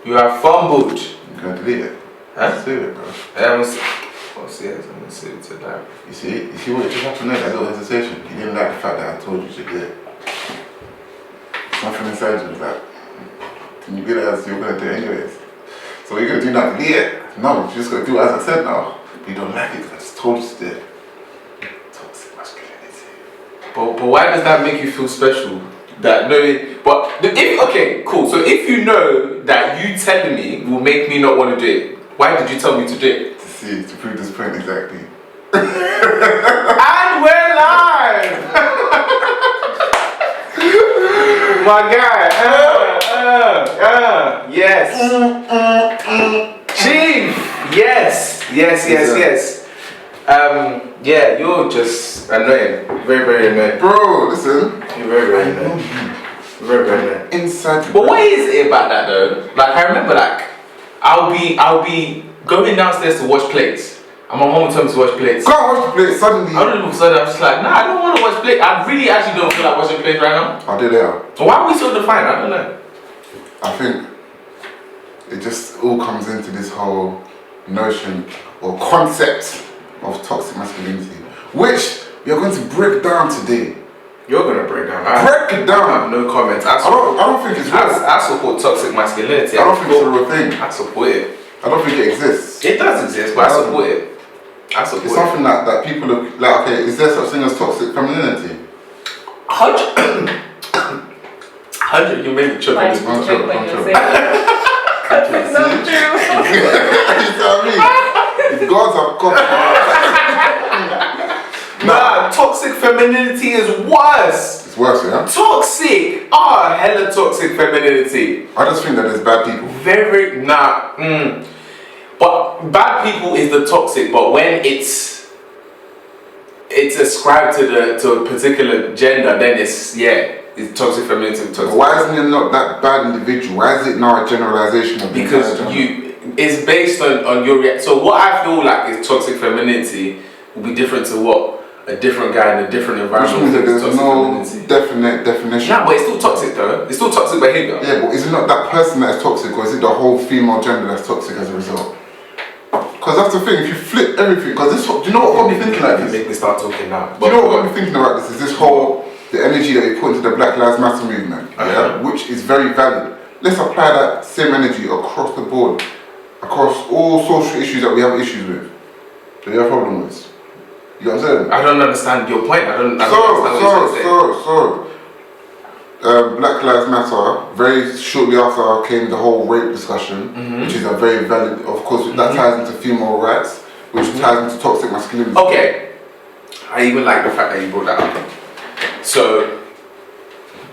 You have fumbled. I'm gonna delete it. Huh? Save it, bro. I'm gonna save it to that. You see what just happened there? That little hesitation. You didn't like the fact that I told you to do it. Something inside you was like, can you realize you're gonna do it anyways? So what you're gonna do now? Delete it? No, you're just gonna do it as I said now. But you don't like it because I just told you to do it. Toxic masculinity. But why does that make you feel special? That knowing, okay, cool. So if you know that you telling me will make me not want to do it, why did you tell me to do it? To prove this point exactly. And we're live! My guy, yes. Chief, yes. Yeah, you're just annoying. Very, very annoying. Bro, listen. You're very, very annoying. Very, very annoying. Inside. But what is it about that though? Like I remember, like I'll be going downstairs to wash plates, and my mom would tell me to wash plates. Go and watch the plate suddenly. I don't know. Suddenly I'm just like, nah, I don't want to wash plates. I really actually don't feel like washing plates right now. I'll do later. So why are we so defined? I don't know. I think it just all comes into this whole notion or concept of toxic masculinity, which we are going to break down today. You're gonna break down. Break it down. I have no comments. I don't think it's real. I support toxic masculinity. I don't think it's a real thing. I support it. I don't think it exists. It does exist, but I support it. It's something that people look like. Okay, is there such thing as toxic femininity? 100. You made me choke on this one. I'm sure. It's not true. You tell me. If gods have Nah, toxic femininity is worse. It's worse, yeah? Toxic. Hella toxic femininity. I just think that there's bad people. Very, But bad people is the toxic, but when it's ascribed to a particular gender, then it's toxic femininity. Toxic. But why isn't it not that bad individual? Why is it now a generalization of the because it's based on your so what I feel like is toxic femininity will be different to what a different guy in a different environment. Which means that there's no definite definition. Yeah, but it's still toxic though. It's still toxic behavior. Yeah, but is it not that person that is toxic, or is it the whole female gender that's toxic as a result? Because that's the thing, if you flip everything, because this, do you know what got me thinking like this? Make me start talking now. Do you know what got me thinking about this? Is this whole, the energy that we put into the Black Lives Matter movement, yeah, which is very valid. Let's apply that same energy across the board, across all social issues that we have issues with, that we have problems with. You know what I'm saying? I don't understand your point. I don't understand Black Lives Matter, very shortly after came the whole rape discussion, which is a very valid, of course, that ties into female rights, which ties into toxic masculinity. Okay, I even like the fact that you brought that up. So,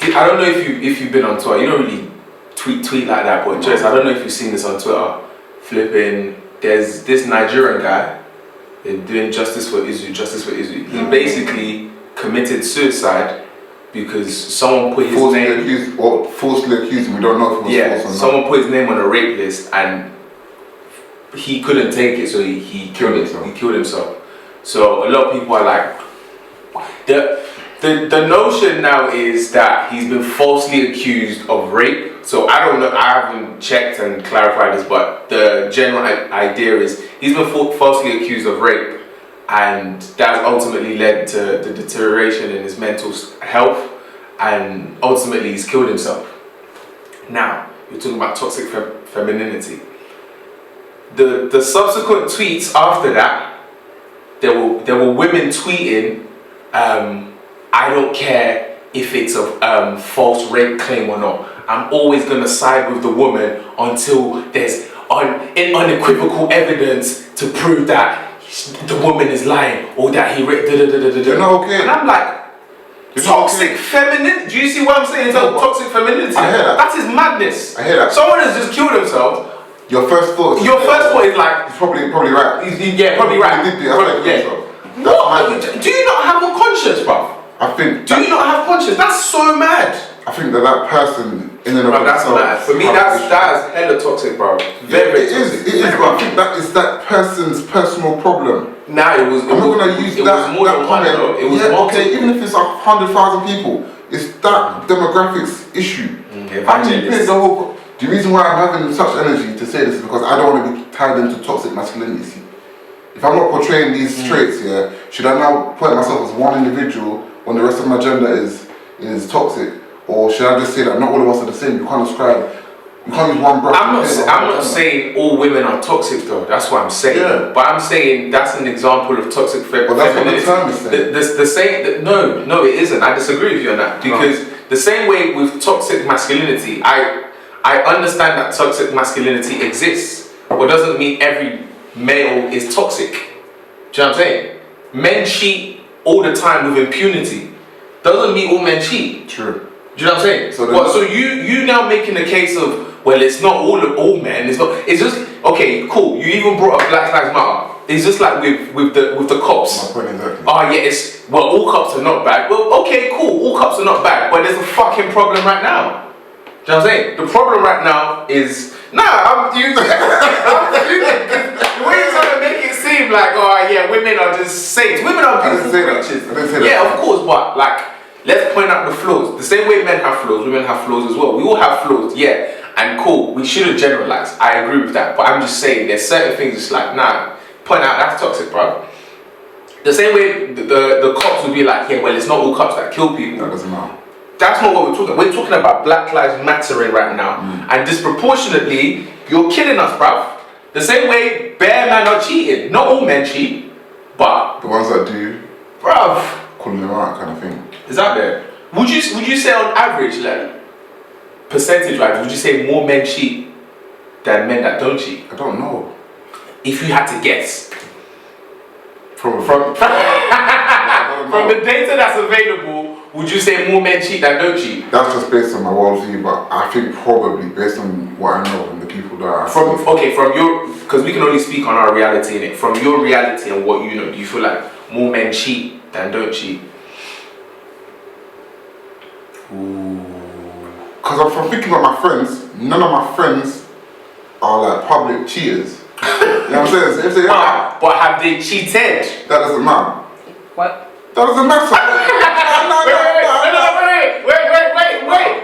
I don't know if you've been on Twitter, you don't really tweet like that, but Jess, I don't know if you've seen this on Twitter, flipping, there's this Nigerian guy, doing justice for Izu. He basically committed suicide because someone put his name... Falsely accused him, we don't know if it was false or not. Someone put his name on a rape list and he couldn't take it, so he killed himself. He killed himself. So a lot of people are like... The notion now is that he's been falsely accused of rape. So I don't know, I haven't checked and clarified this, but the general idea is he's been falsely accused of rape, and that ultimately led to the deterioration in his mental health, and ultimately he's killed himself. Now, you're talking about toxic femininity. The subsequent tweets after that, there were women tweeting, I don't care if it's a false rape claim or not. I'm always going to side with the woman until there's unequivocal evidence to prove that the woman is lying or that he raped. You're not okay. And I'm like, toxic femininity. Do you see what I'm saying? It's toxic femininity. I hear that. That is madness. I hear that. Someone has just killed himself. Your first thought is like, he's probably right. Yeah, probably right. What? Do you not have a conscience, bruv? Do you not have conscience? That's so mad. I think that person in and of that's itself. mad. For me, that's hella toxic, bro. Very toxic. It is, but I think that is that person's personal problem. Nah, it was. I'm not gonna use that comment. It was okay, even if it's 100,000 people, it's that demographics issue. How do you play the whole? The reason why I'm having such energy to say this is because I don't want to be tied into toxic masculinity. See? If I'm not portraying these traits, yeah, should I now point myself as one individual when the rest of my gender is toxic? Or should I just say that not all of us are the same? You can't use one brush. I'm not saying all women are toxic though. That's what I'm saying. Yeah. But I'm saying that's an example of toxic femininity. Well, that's what the term is saying. No, it isn't. I disagree with you on that because the same way with toxic masculinity, I understand that toxic masculinity exists, but doesn't mean every male is toxic. Do you know what I'm saying? Men cheat all the time with impunity. Doesn't mean all men cheat. True. Do you know what I'm saying? So you now making the case of, well, it's not all men. It's just okay, cool. You even brought up Black Lives Matter. It's just like with the cops. My point exactly. Oh yeah, all cops are not bad. Well, okay, cool. All cops are not bad, but there's a fucking problem right now. Do you know what I'm saying? The problem right now is I'm using the way you're trying to make it seem like, oh yeah, women are just saints. Women are beautiful creatures. I didn't say that. Yeah, of course, but like, let's point out the flaws. The same way men have flaws, women have flaws as well. We all have flaws, yeah. And cool, we shouldn't generalize. I agree with that. But I'm just saying there's certain things it's like, point out that's toxic, bro. The same way the cops would be like, yeah, well, it's not all cops that kill people. That doesn't matter. That's not what we're talking about. We're talking about Black Lives Mattering right now. And disproportionately, you're killing us, bruv. The same way bare men are cheating. Not all men cheat, but The ones that do, bruv, calling them out kind of thing. is that there? Would you say on average, like percentage-wise, would you say more men cheat than men that don't cheat? I don't know. If you had to guess. Probably. From the data that's available, would you say more men cheat than don't cheat? That's just based on my worldview, but I think probably based on what I know and the people that I see. Because we can only speak on our reality in it. From your reality and what you know, do you feel like more men cheat than don't cheat? Because I'm thinking about my friends, none of my friends are like public cheaters. You know what I'm saying? So if they are, But have they cheated? that doesn't matter. What? That doesn't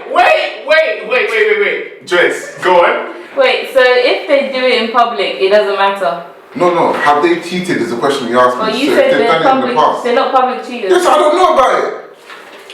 Wait. Joyce, go on. Wait, so if they do it in public, it doesn't matter? No. Have they cheated is the question you asked me. Well, you So said if they've they're done it in the past. they're not public cheaters. Yes, I don't know about it.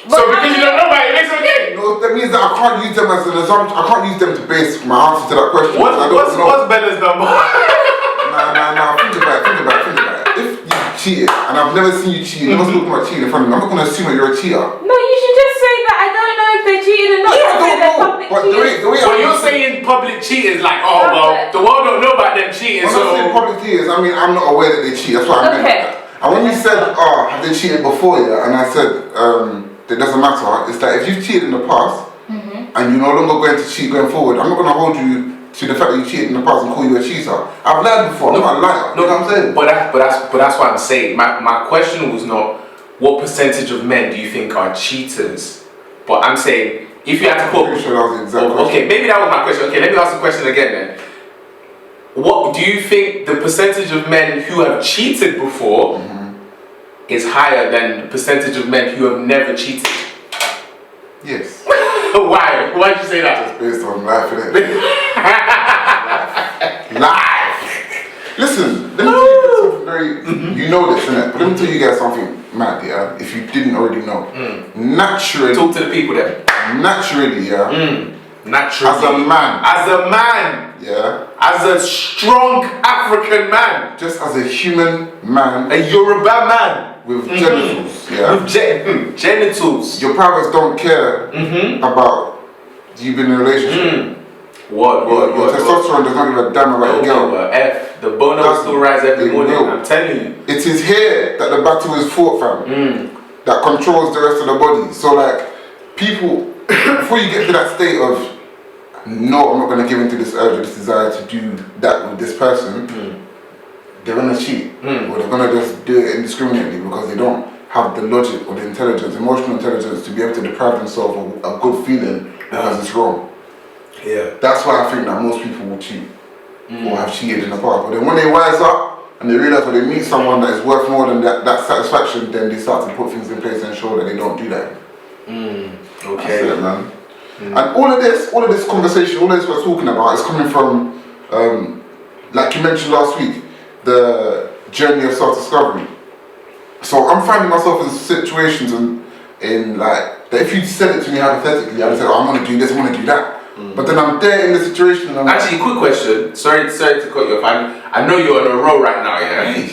So because you don't know about it, it's okay. No, that means that I can't use them as an assumption. I can't use them to base my answer to that question. I don't know. What's Bella's number? Nah. Think about it. If you cheated and I've never seen you cheat, never spoken about cheating in front of me, I'm not going to assume that you're a cheater. No, you should just say that I don't know if they're cheated or not. Yeah, I Don't say don't they're know. public But the cheaters. way Well, you're saying public cheaters like, oh well, the world don't know about them cheating, when I say so public cheaters, I mean I'm not aware that they cheat. That's what I meant. Okay. By that. And when you said, have they cheated before? Yeah, and I said, it doesn't matter. It's that if you've cheated in the past and you're no longer going to cheat going forward, I'm not going to hold you to the fact that you cheated in the past and call you a cheater. I've lied before. I'm not a liar. You know what I'm saying? But that's what I'm saying. My question was not what percentage of men do you think are cheaters, but I'm saying if you had to put. I'm pretty sure that was the exact question. Okay, maybe that was my question. Okay, let me ask the question again then. What do you think the percentage of men who have cheated before is higher than the percentage of men who have never cheated? Yes. Why? Why'd you say that? Just based on life, innit? Life. Listen, let me tell you something very. You know this, innit? But let me tell you guys something mad, yeah. If you didn't already know, naturally. Talk to the people then. Naturally, yeah. Naturally. As a man. Yeah. Yeah. As a strong African man. Just as a human man. A Yoruba man. With genitals, yeah. With genitals. Your parents don't care about you being in a relationship. What? Your testosterone does not give a damn about your girl. But the bono still rise every morning. I'm telling you. It is here that the battle is fought, fam. That controls the rest of the body. So like, people, before you get to that state of, no, I'm not going to give into this urge or this desire to do that with this person, they're going to cheat. Or they're going to just do it indiscriminately because they don't have the logic or the intelligence, emotional intelligence to be able to deprive themselves of a good feeling because it's wrong. Yeah. That's why I think that most people will cheat or have cheated in the past. But then when they rise up and they realize when they meet someone that is worth more than that satisfaction, then they start to put things in place and ensure that they don't do that. Okay. That's it, man. And all of this conversation, all of this we're talking about is coming from, like you mentioned last week, the journey of self-discovery. So I'm finding myself in situations in like, that if you said it to me hypothetically, I would say, oh, I want to do this, I want to do that. But then I'm there in the situation and I'm actually, quick question. Sorry to cut you off. I know you're on a roll right now, yeah?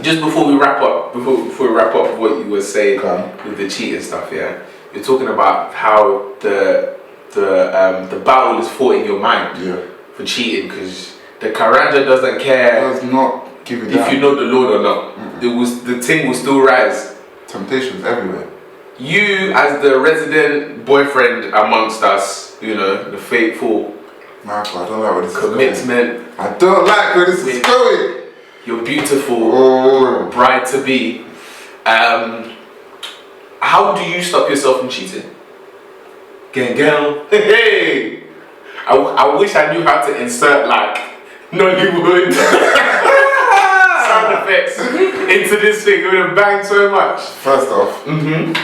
Just before we wrap up, before we wrap up what you were saying with the cheating stuff, yeah? You're talking about how the battle is fought in your mind for cheating, because the Karanja doesn't care does not give you if you know the Lord or not. The thing will still rise. Temptations everywhere. You, as the resident boyfriend amongst us, you know, the faithful Michael, I don't like where this commitment. is going. I don't like where this is going. Your beautiful bride to be. How do you stop yourself from cheating? Gang. Hey! I wish I knew how to insert like Nollywood sound effects into this thing. It would have banged so much. First off,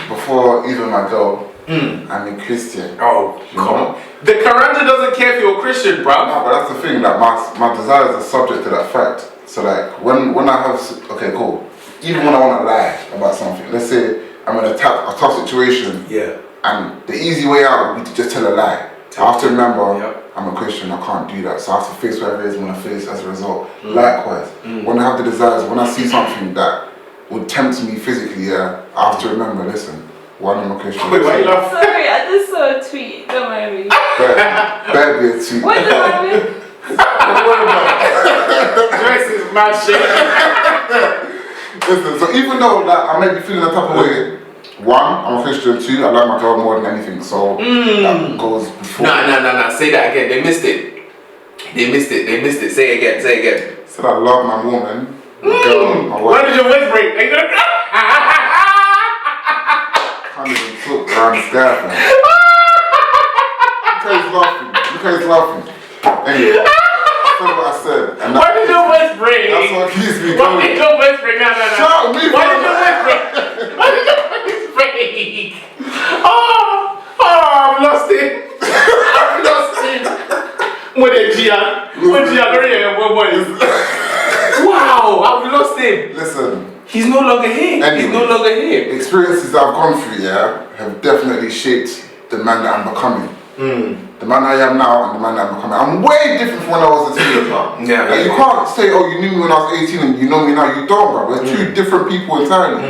before even my girl, I'm a Christian. Oh, come on. The Karanja doesn't care if you're a Christian, bro. No, but that's the thing, like my desires are subject to that fact. So like when I have, okay, cool. Even when I want to lie about something, let's say I'm in a tough situation, and the easy way out would be to just tell a lie. I have to remember, I'm a Christian, I can't do that. So I have to face whatever it is I want to face as a result. Likewise, when I have the desires, when I see something that would tempt me physically, I have to remember, listen, one, I'm a Christian. Wait, why you laugh? Sorry, I just saw a tweet. Don't mind me. Better be a tweet. What does that mean? Dress is mad shit. Listen, so even though like, I may be feeling a type of way, one, I'm a Christian, two, I like my girl more than anything, so that goes before. No, say that again. They missed it. Say it again. Said I love my woman, my girl, my wife. Why did your voice break? Are you gonna cry? Can't even talk around this guy, man. Look how he's laughing. Anyway, that's what I said. And why did your voice break? That's what keeps me Why going. did your voice break? No. Shut up, me. Why did your voice break? Why did your voice break? Oh, I've lost it. Wow, I've lost him. Listen. He's no longer here. Anyway, he's no longer here. Experiences that I've gone through, have definitely shaped the man that I'm becoming. The man I am now and the man that I'm becoming. I'm way different from when I was a teenager. Like, you can't say, oh, you knew me when I was 18 and you know me now. You don't, bro. We're two different people entirely.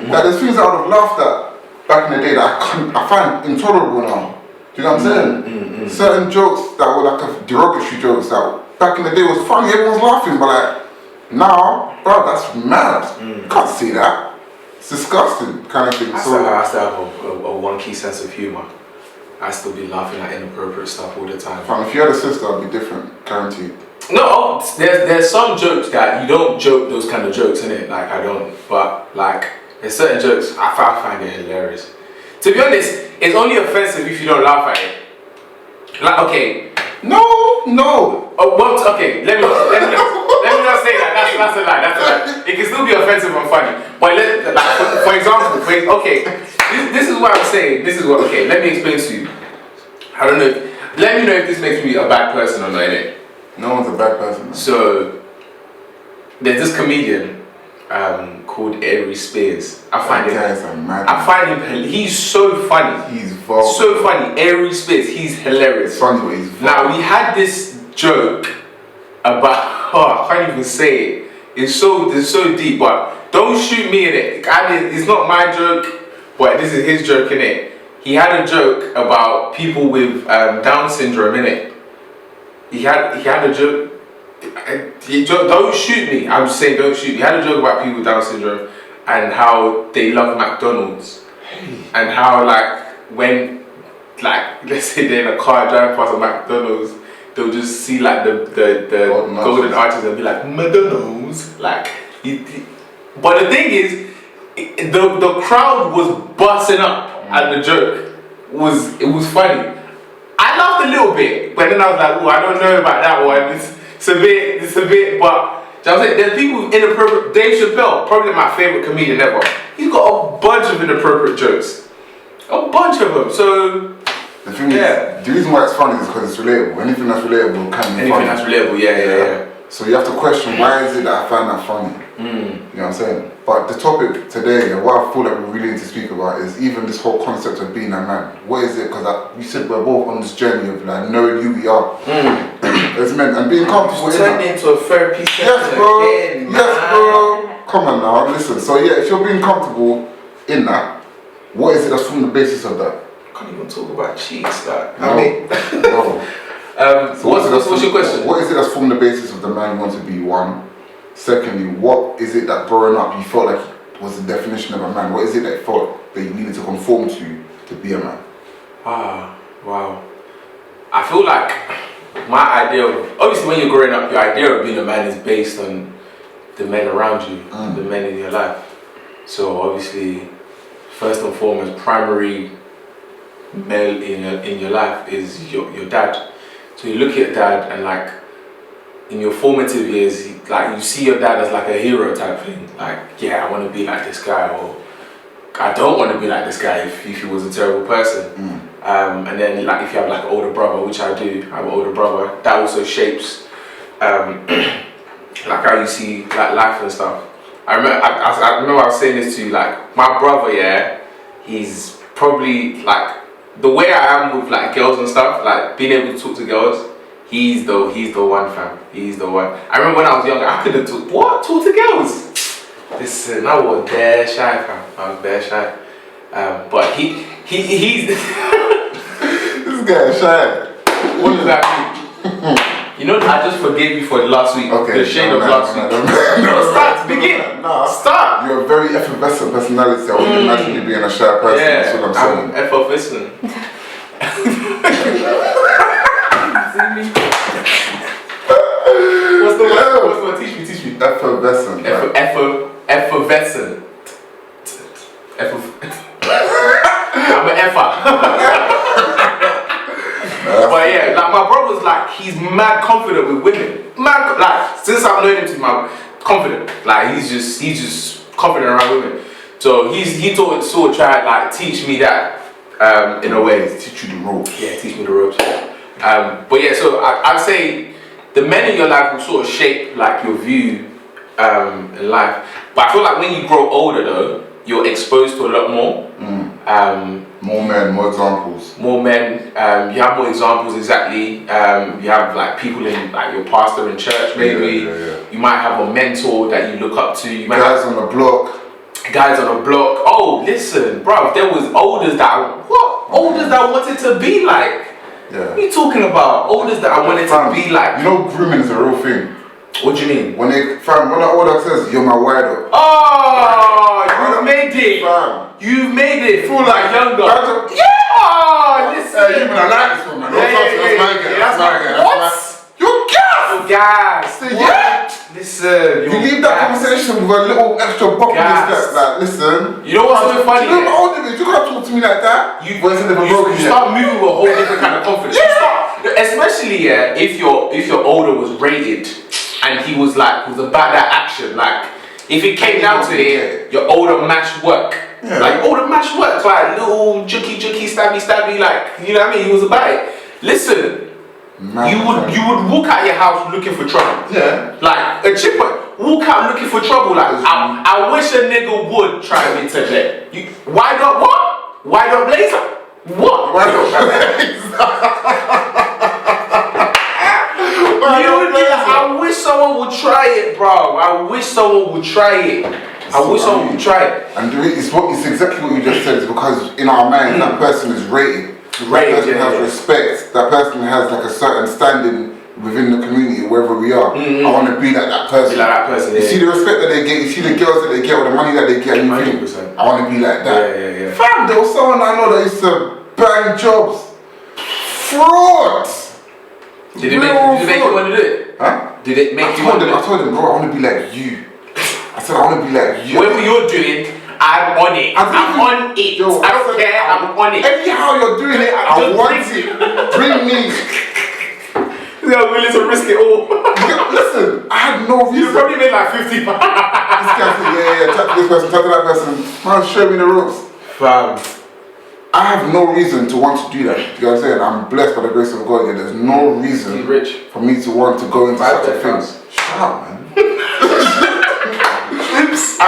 Like, there's things that I would have laughed at back in the day that I find intolerable now. Do you know what I'm saying? Certain jokes that were like derogatory jokes that back in the day was funny, everyone's laughing, but like, now, bro, that's mad. You can't see that. It's disgusting, kind of thing. I still have a wonky sense of humor. I still be laughing at inappropriate stuff all the time. Fam, if you had a sister, I'd be different, guaranteed. No, there's some jokes that you don't joke those kind of jokes, innit? Like, I don't. But, like, there's certain jokes, I find it hilarious. To be honest, it's only offensive if you don't laugh at it. Like, okay. No. Okay, let me not say that. That's a lie. It can still be offensive and funny. But for example, this is what I'm saying. Okay, let me explain to you. I don't know. Let me know if this makes me a bad person or not, innit? No one's a bad person. Man. So there's this comedian called Avery Spears. I find him. He's so funny. He's vulgar. So funny. Avery Spears. He's hilarious. Funny, but he's vulgar. Now we had this joke about. I can't even say it. It's so deep. But don't shoot me in it. It's not my joke, but this is his joke in it. He had a joke about people with Down syndrome in it. He had a joke. Don't shoot me. I'm just saying, don't shoot me. He had a joke about people with Down syndrome and how they love McDonald's, and how when let's say they're in a car driving past a McDonald's, they'll just see the golden arches and be like McDonald's. But the thing is, the crowd was busting up at the joke. It was funny. I laughed a little bit, but then I was like, oh, I don't know about that one. It's a bit, but you know what I'm saying? There's people with inappropriate. Dave Chappelle, probably my favorite comedian ever. He's got a bunch of inappropriate jokes. A bunch of them. So, The thing is, the reason why it's funny is because it's relatable. Anything that's relatable can be funny. Anything that's relatable, yeah. So you have to question, why is it that I find that funny? You know what I'm saying? But the topic today, and what I feel like we really need to speak about, is even this whole concept of being a man. What is it? Because we said we're both on this journey of like knowing who we are as men and being comfortable. It's turned into a therapy session. Yes, bro. Again, Yes, bro. Come on now, listen. So yeah, if you're being comfortable in that, what is it that's from the basis of that? I can't even talk about cheeks, like. No. I mean, No. so what's your question? What is it that's from the basis of the man you want to be? One. Secondly, what is it that growing up you felt like was the definition of a man? What is it that you felt that you needed to conform to be a man? Wow. I feel like my idea of, obviously when you're growing up, your idea of being a man is based on the men around you, the men in your life. So obviously, first and foremost, primary male in your life is your dad. So you look at dad and like in your formative years, like you see your dad as like a hero type thing. Like, yeah, I want to be like this guy, or I don't want to be like this guy if he was a terrible person. And then like if you have like an older brother, which I do, I have an older brother, that also shapes like how you see like life and stuff. I remember I was saying this to you, like my brother, yeah, he's probably like the way I am with like girls and stuff, like being able to talk to girls, he's the one, fam. He's the one. I remember when I was younger, I couldn't talk to girls. Listen, I was bare shy, fam. I was bare shy. But he's This guy is shy. What does that mean? You know, I just forgave you for last week. Okay, The shade of last week. Start, begin. Start. You're a very effervescent personality. I wouldn't imagine you being a shy person. Yeah, That's what I'm saying. I'm effervescent. What's the word? What's the word? Teach me. Effervescent. Effervescent. I'm an effer. But yeah, like my brother's like, he's mad confident with women. Mad, like, since I've known him to my confident. Like, he's just confident around women. So he sort of tried like teach me that in a way. Teach you the ropes. Yeah, teach me the ropes. But yeah, so I'd say the men in your life will sort of shape like your view in life. But I feel like when you grow older though, you're exposed to a lot more. More men, more examples. More men, you have more examples, exactly. You have like people in like your pastor in church, maybe. Yeah. You might have a mentor that you look up to. You might Guys on the block. Guys on the block. Oh, listen, bro, there was olders that I wanted to be like. Yeah. What are you talking about? Olders that I wanted to be like. You know, grooming is a real thing. What do you mean? When an older says, "You're my wido." Oh, you've made it. Fam. You've made it. Feel like younger. Yeah. Oh, listen. Even I like this one, man. That's my guy. What? You're gas. Gas. What? Listen. You leave that conversation with a little extra pop in your steps. Like, listen. You know what's so funny? You know how old it is. You can't talk to me like that. You start moving with a whole different kind of confidence. Especially if your older was rated and he was about that action. Like if it came down to it, your older match work. Yeah. Like older match work. Like little jucky, stabby, like you know what I mean? He was about it. Listen. You would walk out your house looking for trouble. Yeah. Like a chick would walk out looking for trouble. Like I wish a nigga would try me today. Why not what? Why not blazer? What? Why not blazer? You would be like, I wish someone would try it, bro. I wish someone would try it. I wish someone would try it. And it's exactly what you just said. It's because in our minds that person is rated. That person has respect. That person has like a certain standing within the community, wherever we are. I want to be like that person. Be like that person. You see the respect that they get. You see the girls that they get, or the money that they get. And you think, I want to be like that. Yeah. Fam, there was someone I know that used to bang jobs. Fraud. Did it make you want to do it? Huh? Did it make you want to do it? I told him, bro, I want to be like you. I said, I want to be like you. Whatever you're doing, I'm on it. I'm on it. Yo, I don't care. I'm on it. Anyhow you're doing it, I want it. Bring me. I'm willing to risk it all. Listen, I had no reason. You probably made like 50 pounds. This guy said, yeah, talk to this person, talk to that person. Man, show me the ropes. Fam. I have no reason to want to do that. You know what I'm saying? I'm blessed by the grace of God, and there's no reason He's rich. for me to want to go into such a thing. Shut up, man. Oops.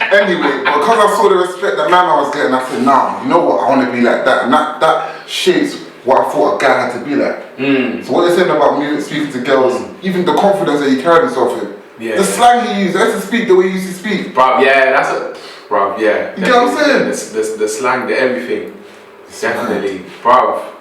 Anyway, because I saw the respect that man I was getting, I said, nah, you know what? I want to be like that. And that shapes what I thought a guy had to be like. So what you're saying about me speaking to girls, even the confidence that he carried himself with, the slang he used, I used to speak the way he used to speak. Bro, yeah, that's a... Bro, yeah. You get what I'm saying? The slang, the everything. Definitely. Bro.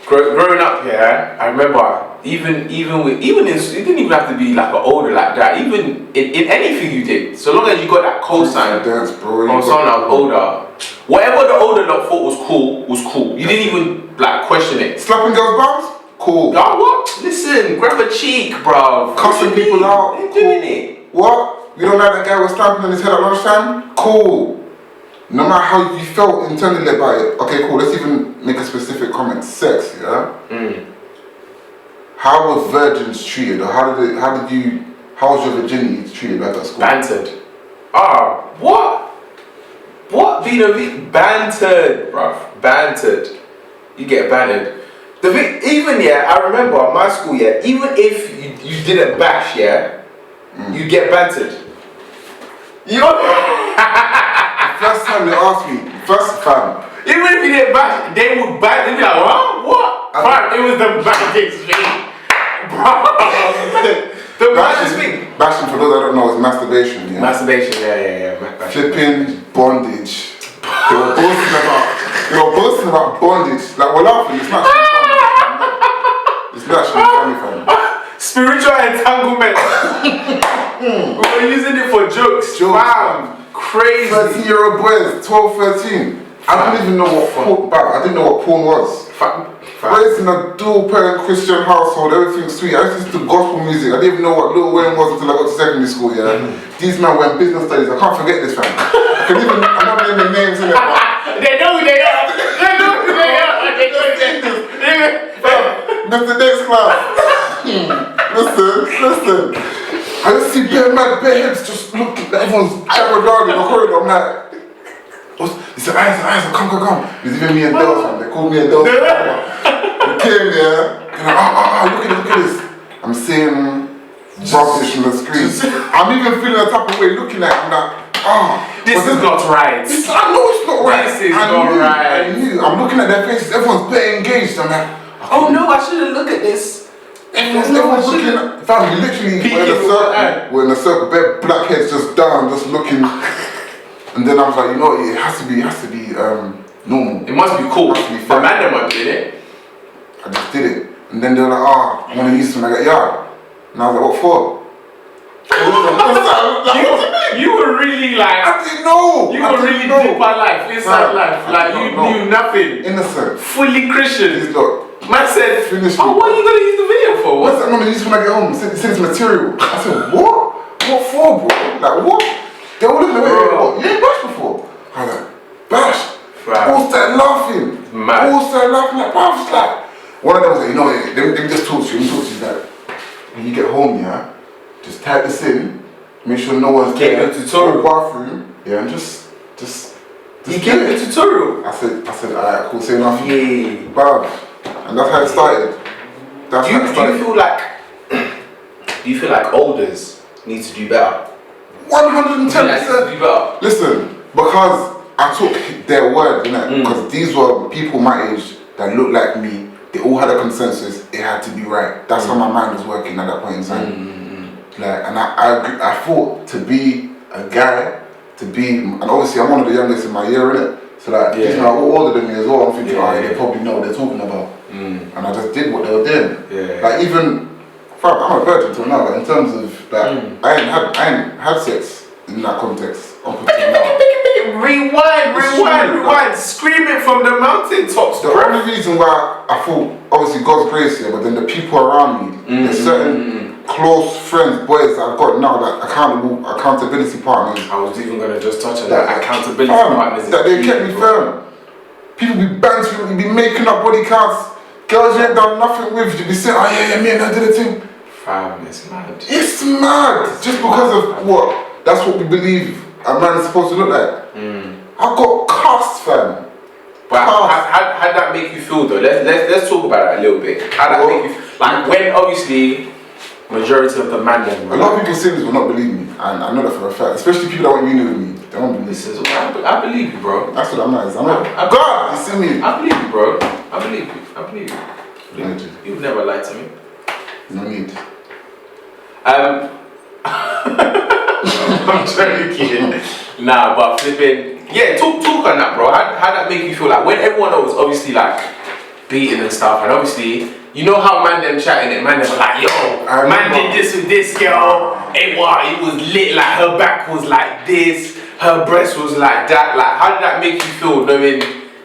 Growing up here, I remember even in, it didn't even have to be like an older like that. Even in anything you did, so long as you got that cosign dance, bro. from someone that was older, whatever the older lot thought was cool. You didn't even like question it. Slapping girls' bums? Cool. Oh, what? Listen, grab a cheek, bro. Cussing people out? They're doing it. What? You don't like that guy was stamping on his head at lunchtime? Cool. No matter how you felt internally about it. Okay, cool. Let's even make a specific comment. Sex, yeah? How were virgins treated? Or how was your virginity treated back at school? Bantered. What? What? Bantered, bruv. Bantered. You get bantered. Even, I remember at my school, even if you didn't bash, you get bantered. You know? First time they asked me, first time. Even if you didn't bash, they would bash. They'd be like, what? Fam, it was the baddest thing. Bro. The baddest thing. Bashing, for those that don't know, is masturbation, yeah? Masturbation, yeah. Flipping bondage. They were boasting about bondage. Like, we're laughing, it's not actually funny. It's not actually funny, fam. Spiritual entanglement. We were using it for jokes. Fam. Crazy. 13-year-old boys, 12, 13. I didn't even know what porn was. Raised in a dual-parent Christian household, everything's sweet. I used to listen to gospel music. I didn't even know what Lil Wayne was until I got to secondary school, These men went business studies. I can't forget this, fam. I'm not naming names in it, but... They know who they are. Mr. Next class. Listen. I just see bare heads just look like everyone's around in the corridor. I'm like, he said, Isaac, come. It's even me and Dels, man. They called me and Dels. We came there, and look at this. I'm seeing rubbish on the screen. I'm even feeling a type of way looking at it. I'm like, this is not right. I know it's not right. This is not right. I knew. I'm looking at their faces. Everyone's very engaged. I'm like, oh no, I shouldn't look at this. Everyone's looking at, fam, we literally we're in a circle, bare black heads just down, just looking. And then I was like, you know, it has to be normal. It must be cool. It must be fun. The man might did it. I just did it. And then they were like, I want to use some. I got yard. And I was like, what for? You were really like, I didn't know. You were really deep by life, inside life. Like you knew nothing. Innocent. Fully Christian. Please look. Man said, what are you gonna use the video for? What's that I'm gonna use when I get home? It said it's material. I said, what? What for, bro? Like, what? They were looking at me, what? You ain't bashed before? I was like, bash. All started laughing. All started laughing like, bruv, it's like. One of them was like, you know, let me just talk to you. Like, when you get home, just type this in, make sure no one's getting a tutorial. Bathroom, and just you gave me a tutorial. I said, alright, cool, say nothing. Yeah. Bruv. And that's how it started. Do you feel like elders need to do better? 110%. Listen, because I took their word, because these were people my age that looked like me. They all had a consensus. It had to be right. That's how my mind was working at that point in time. Like, and I thought to be a guy, and obviously I'm one of the youngest in my year, innit? So like, these men are all older than me as well. I'm thinking, they probably know what they're talking about. And I just did what they were doing. Like even, I'm a virgin till now, but in terms of like, I ain't had sex in that context up until now. Rewind, scream it from the mountaintops. The only reason why I thought, obviously God's grace here, but then the people around me, there's certain close friends, boys that I've got now, that accountability partners. I was even going to just touch on that accountability partners. That they kept me firm. People be bantering, you be making up body counts. Girls you ain't done nothing with, you be saying, me and I did a thing. Fam, it's mad. It's mad. Just because of what? That's what we believe a man is supposed to look like. I got cussed, fam. But how'd that make you feel though? Let's talk about that a little bit. How'd that make you feel? Like when obviously majority of the man them. A lot of people say this will not believe me, and I know that for a fact. Especially people that went uni with me, they won't believe me. I believe you, bro. That's what I'm at. God, you see me. I believe you, bro. I believe you. You've never lied to me. No need. I'm joking. Nah, but flipping. Yeah, talk on that, bro. How that make you feel? Like when everyone was obviously like beating and stuff, and obviously you know how man them chatting it, man them were like, yo, man did this with this girl. It was lit. Like her back was like this, her breast was like that. Like how did that make you feel knowing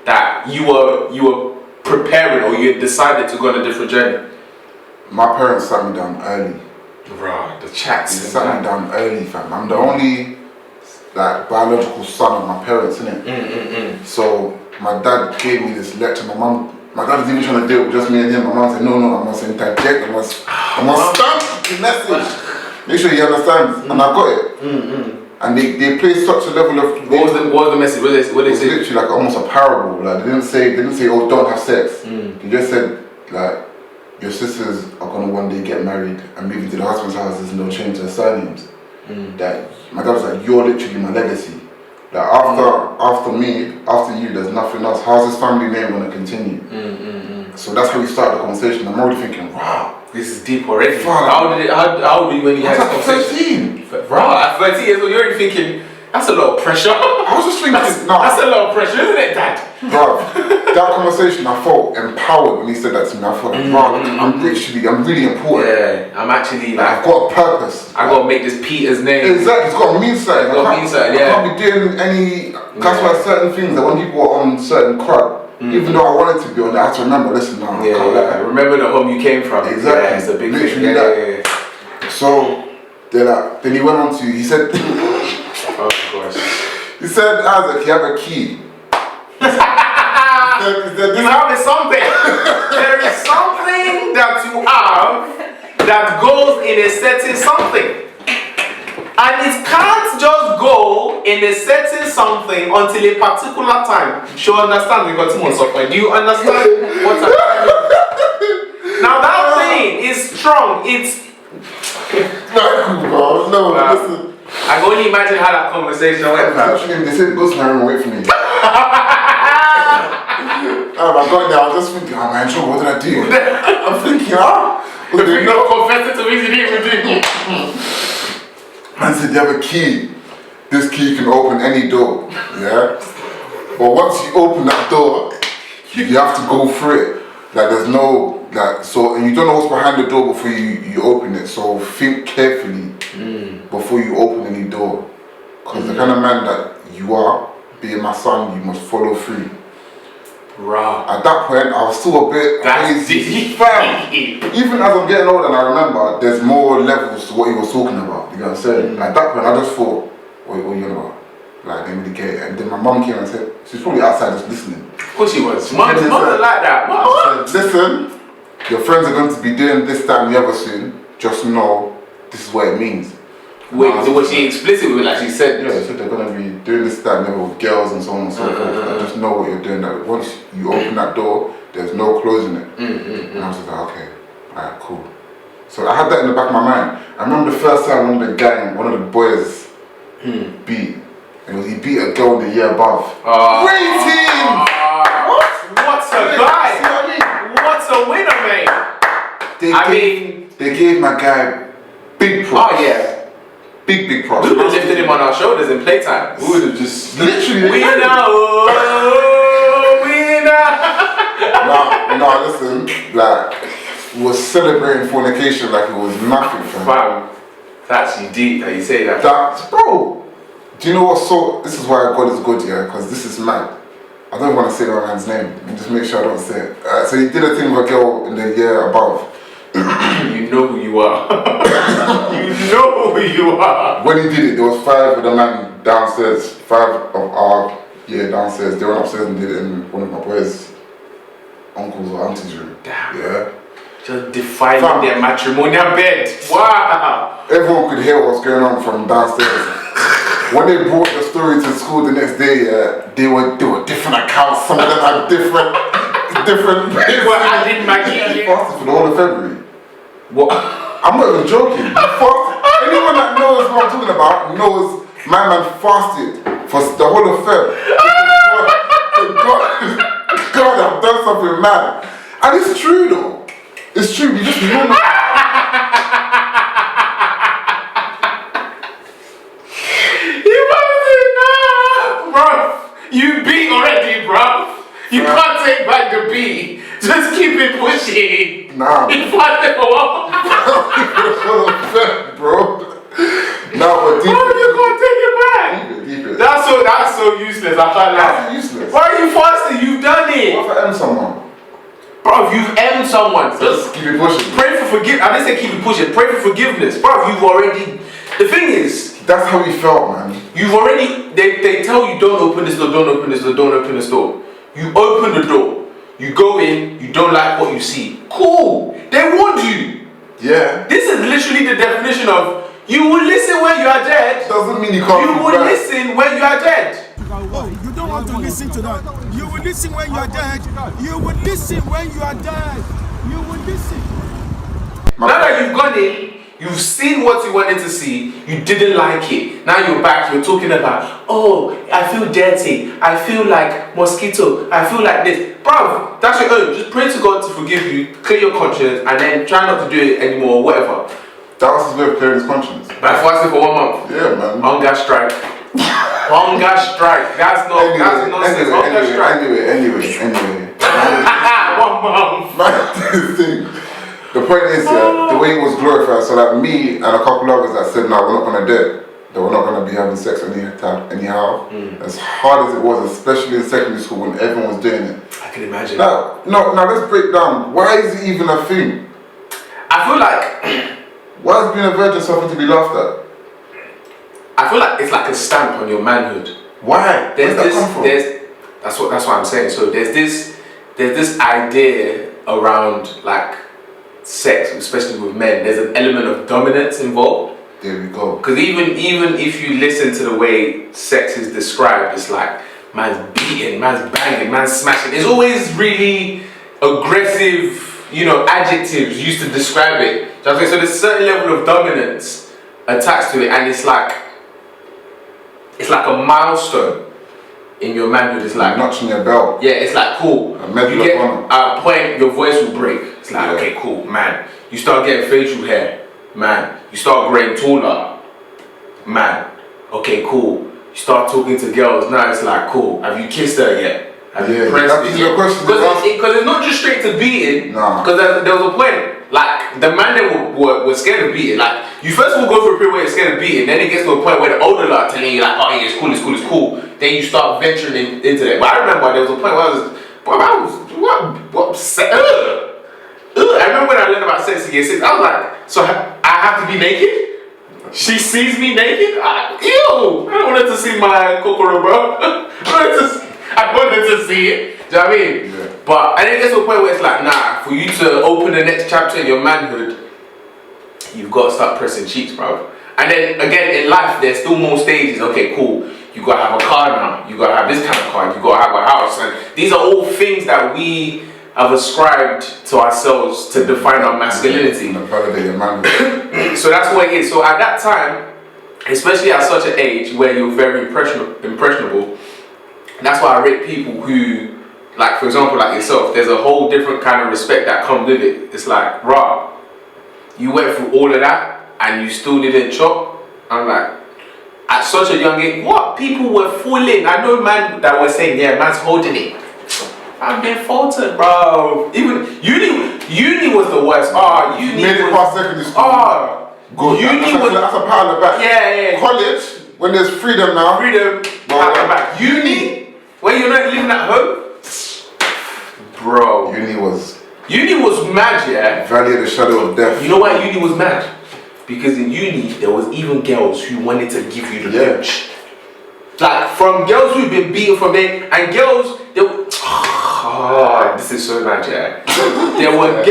that you were preparing or you had decided to go on a different journey? My parents sat me down early. Bro, the chats. They sat me down early, fam. I'm the only like biological son of my parents, innit? So my dad gave me this lecture. My dad was even trying to deal with just me and him. My mom said, no, I must interject. I must stamp the message. Make sure he understands. And I got it. And they played such a level of. What was the message? What they say? Literally like almost a parable. Like they didn't say, oh, don't have sex. They just said like, your sisters are gonna one day get married and move into the husband's houses and they'll change their surnames. That my dad was like, you're literally my legacy. Like after me, after you, there's nothing else. How's his family name gonna continue? So that's how we started the conversation. I'm already thinking, wow, this is deep already. Father, how old were you when you had this conversation? 13. Bro, at 13 years old, you're already thinking, that's a lot of pressure. I was just thinking, that's a lot of pressure, isn't it, Dad? Bro, that conversation, I felt empowered when he said that to me. I thought, I'm really important. Yeah, I'm actually like, I've got a purpose. I gotta make this Peter's name. Exactly, it's got to mean something. I can't be doing any, that's why certain things, that when people are on certain crap, even though I wanted to be on that, I have to remember, listen now. Remember the home you came from. Exactly. Yeah, it's a big thing. Yeah. So, then he went on to, he said, oh gosh. He said, Isaac, you have a key. You have something. There is something that you have that goes in a certain something. And it can't just go in a certain something until a particular time. You understand? Because do you understand what I'm saying? Now that thing is strong. It's listen. I can only imagine how that conversation went. They said go to my room, wait for me. I got there, I was just thinking, man, sure, what did I do? I'm thinking, You're not confessing to me, you didn't even do. Man said, you have a key. This key can open any door, yeah? But once you open that door, you have to go through it. Like there's no, so, and you don't know what's behind the door before you open it. So think carefully before you open any door. Because the kind of man that you are, being my son, you must follow through. Right. At that point, I was still a bit crazy. Even as I'm getting older and I remember, there's more levels to what he was talking about. You know what I'm saying? At that point, I just thought, what are you about? Like, they really get it. And then my mum came and said, she's probably outside just listening. Of course she was. Mum like that. What? Said, listen, your friends are going to be doing this, that, and the other soon. Just know this is what it means. Wait, was she explicit with it? Like she said? Yeah, she said they're going to be doing this, that, and the other with girls and so on and so forth. Just know what you're doing. That once you open that door, there's no closing it. And I was just like, okay, alright, cool. So I had that in the back of my mind. I remember the first time one of the boys beat. He beat a girl in the year above. Great team! What a guy! What a winner, mate! They gave my guy big props. Oh yeah. Big props. We would have lifted him on our shoulders in playtime. We would have just literally winner. No, listen, like we was celebrating fornication like it was nothing, fam. That's you deep that you say that. That's bro. Do you know what? So this is why God is good, yeah, because this is mad. I don't want to say that man's name. And just make sure I don't say it. So he did a thing with a girl in the year above. You know who you are. You know who you are. When he did it, there was 5 of the men downstairs. 5 of our downstairs. They went upstairs and did it in one of my boys' uncles or aunties' room. Damn. Yeah. Just defiling their matrimonial bed. Wow. Everyone could hear what was going on from downstairs. When they brought the story to school the next day. They were different accounts. Some of them had different. Well, I did my He fasted for the whole of February. What? I'm not even joking. He fasted. Anyone that knows what I'm talking about knows my man fasted for the whole of Feb. God, I've done something mad. And it's true though. It's true. You just remember. You beat already, bro. You can't take back the beat. Just keep it pushing. Nah. You fasted for what? Bro. Nah, but deep. Oh, you can't take it back. Deep it. That's so useless. I can't lie. That's useless. Why are you fasting? You've done it. What if I M someone? Bro, you've M someone. Just keep it pushing. Pray for forgiveness. I didn't say keep it pushing. Pray for forgiveness. Bro, you've already. The thing is, that's how he felt, man. you've already. They tell you don't open this door, don't open this door, don't open this door. You open the door. You go in. You don't like what you see. Cool. They warned you. Yeah. This is literally the definition of you will listen when you are dead. Doesn't mean you can't. You will listen when you are dead. Oh, you don't want to listen to that. You will listen when you are dead. You will listen when you are dead. You will listen. Now that you've gone in, you've seen what you wanted to see, you didn't like it. Now you're back, you're talking about, oh, I feel dirty, I feel like mosquito, I feel like this. Bruv, that's your own. Just pray to God to forgive you, clear your conscience, and then try not to do it anymore, or whatever. That was his way of clearing his conscience. By fasting for 1 month. Yeah, man. Hunger strike. Hunger strike. That's nonsense. Hunger strike. Anyway. 1 month. Man, the point is, the way it was glorified, so that me and a couple others that said, no, we're not going to do it, that we're not going to be having sex anyhow, as hard as it was, especially in secondary school when everyone was doing it. I can imagine. Now, let's break down. Why is it even a thing? I feel like... Why is being a virgin something to be laughed at? I feel like it's like a stamp on your manhood. Why? Where did that come from? That's what I'm saying. So there's this idea around like sex, especially with men. There's an element of dominance involved. There we go. Because even if you listen to the way sex is described, it's like man's beating, man's banging, man's smashing. It's always really aggressive, adjectives used to describe it. So there's a certain level of dominance attached to it, and it's like a milestone in your manhood. It's like notching your belt. Yeah, it's like cool. You get at a point, your voice will break. It's like okay, cool, man. You start getting facial hair, man. You start growing taller, man. Okay, cool. You start talking to girls. Now it's like cool. Have you kissed her yet? Have you pressed it yet? Because it's not just straight to beating. Because there was a point. Like, the man that were scared of beating, like, you first will go through a period where you're scared of beating, then it gets to a point where the older lot are telling you, like, oh yeah, it's cool. Then you start venturing into that. But I remember there was a point where I remember when I learned about sex in year 6, I was like, so I have to be naked? She sees me naked? Ew! I don't want her to see my kokoro, bro. I wanted to see it. Do you know what I mean? Yeah. But and then it gets to a point where it's like, nah, for you to open the next chapter in your manhood, you've got to start pressing cheeks, bro. And then again in life, there's still more stages. Okay, cool. You gotta have a car now. You gotta have this kind of car. You gotta have a house. And these are all things that we have ascribed to ourselves to define our masculinity. And validate your manhood. So that's what it is. So at that time, especially at such an age where you're very impressionable, that's why I rate people who, like for example, like yourself, there's a whole different kind of respect that comes with it. It's like, rah, you went through all of that and you still didn't chop. I'm like, at such a young age, what? People were fooling. I know man that were saying, yeah, man's holding it. I'm being faltered, bro. Even uni was the worst. Uni made it past secondary school. Good. That's a pound of the back. Yeah. College, when there's freedom now. Pound of back. Uni, when you're not living at home, bro. Uni was mad, yeah. Valley of the shadow of death. You know why uni was mad? Because in uni there was even girls who wanted to give you the bench. Like from girls who've been beaten from there, and girls, this is so mad, yeah. There were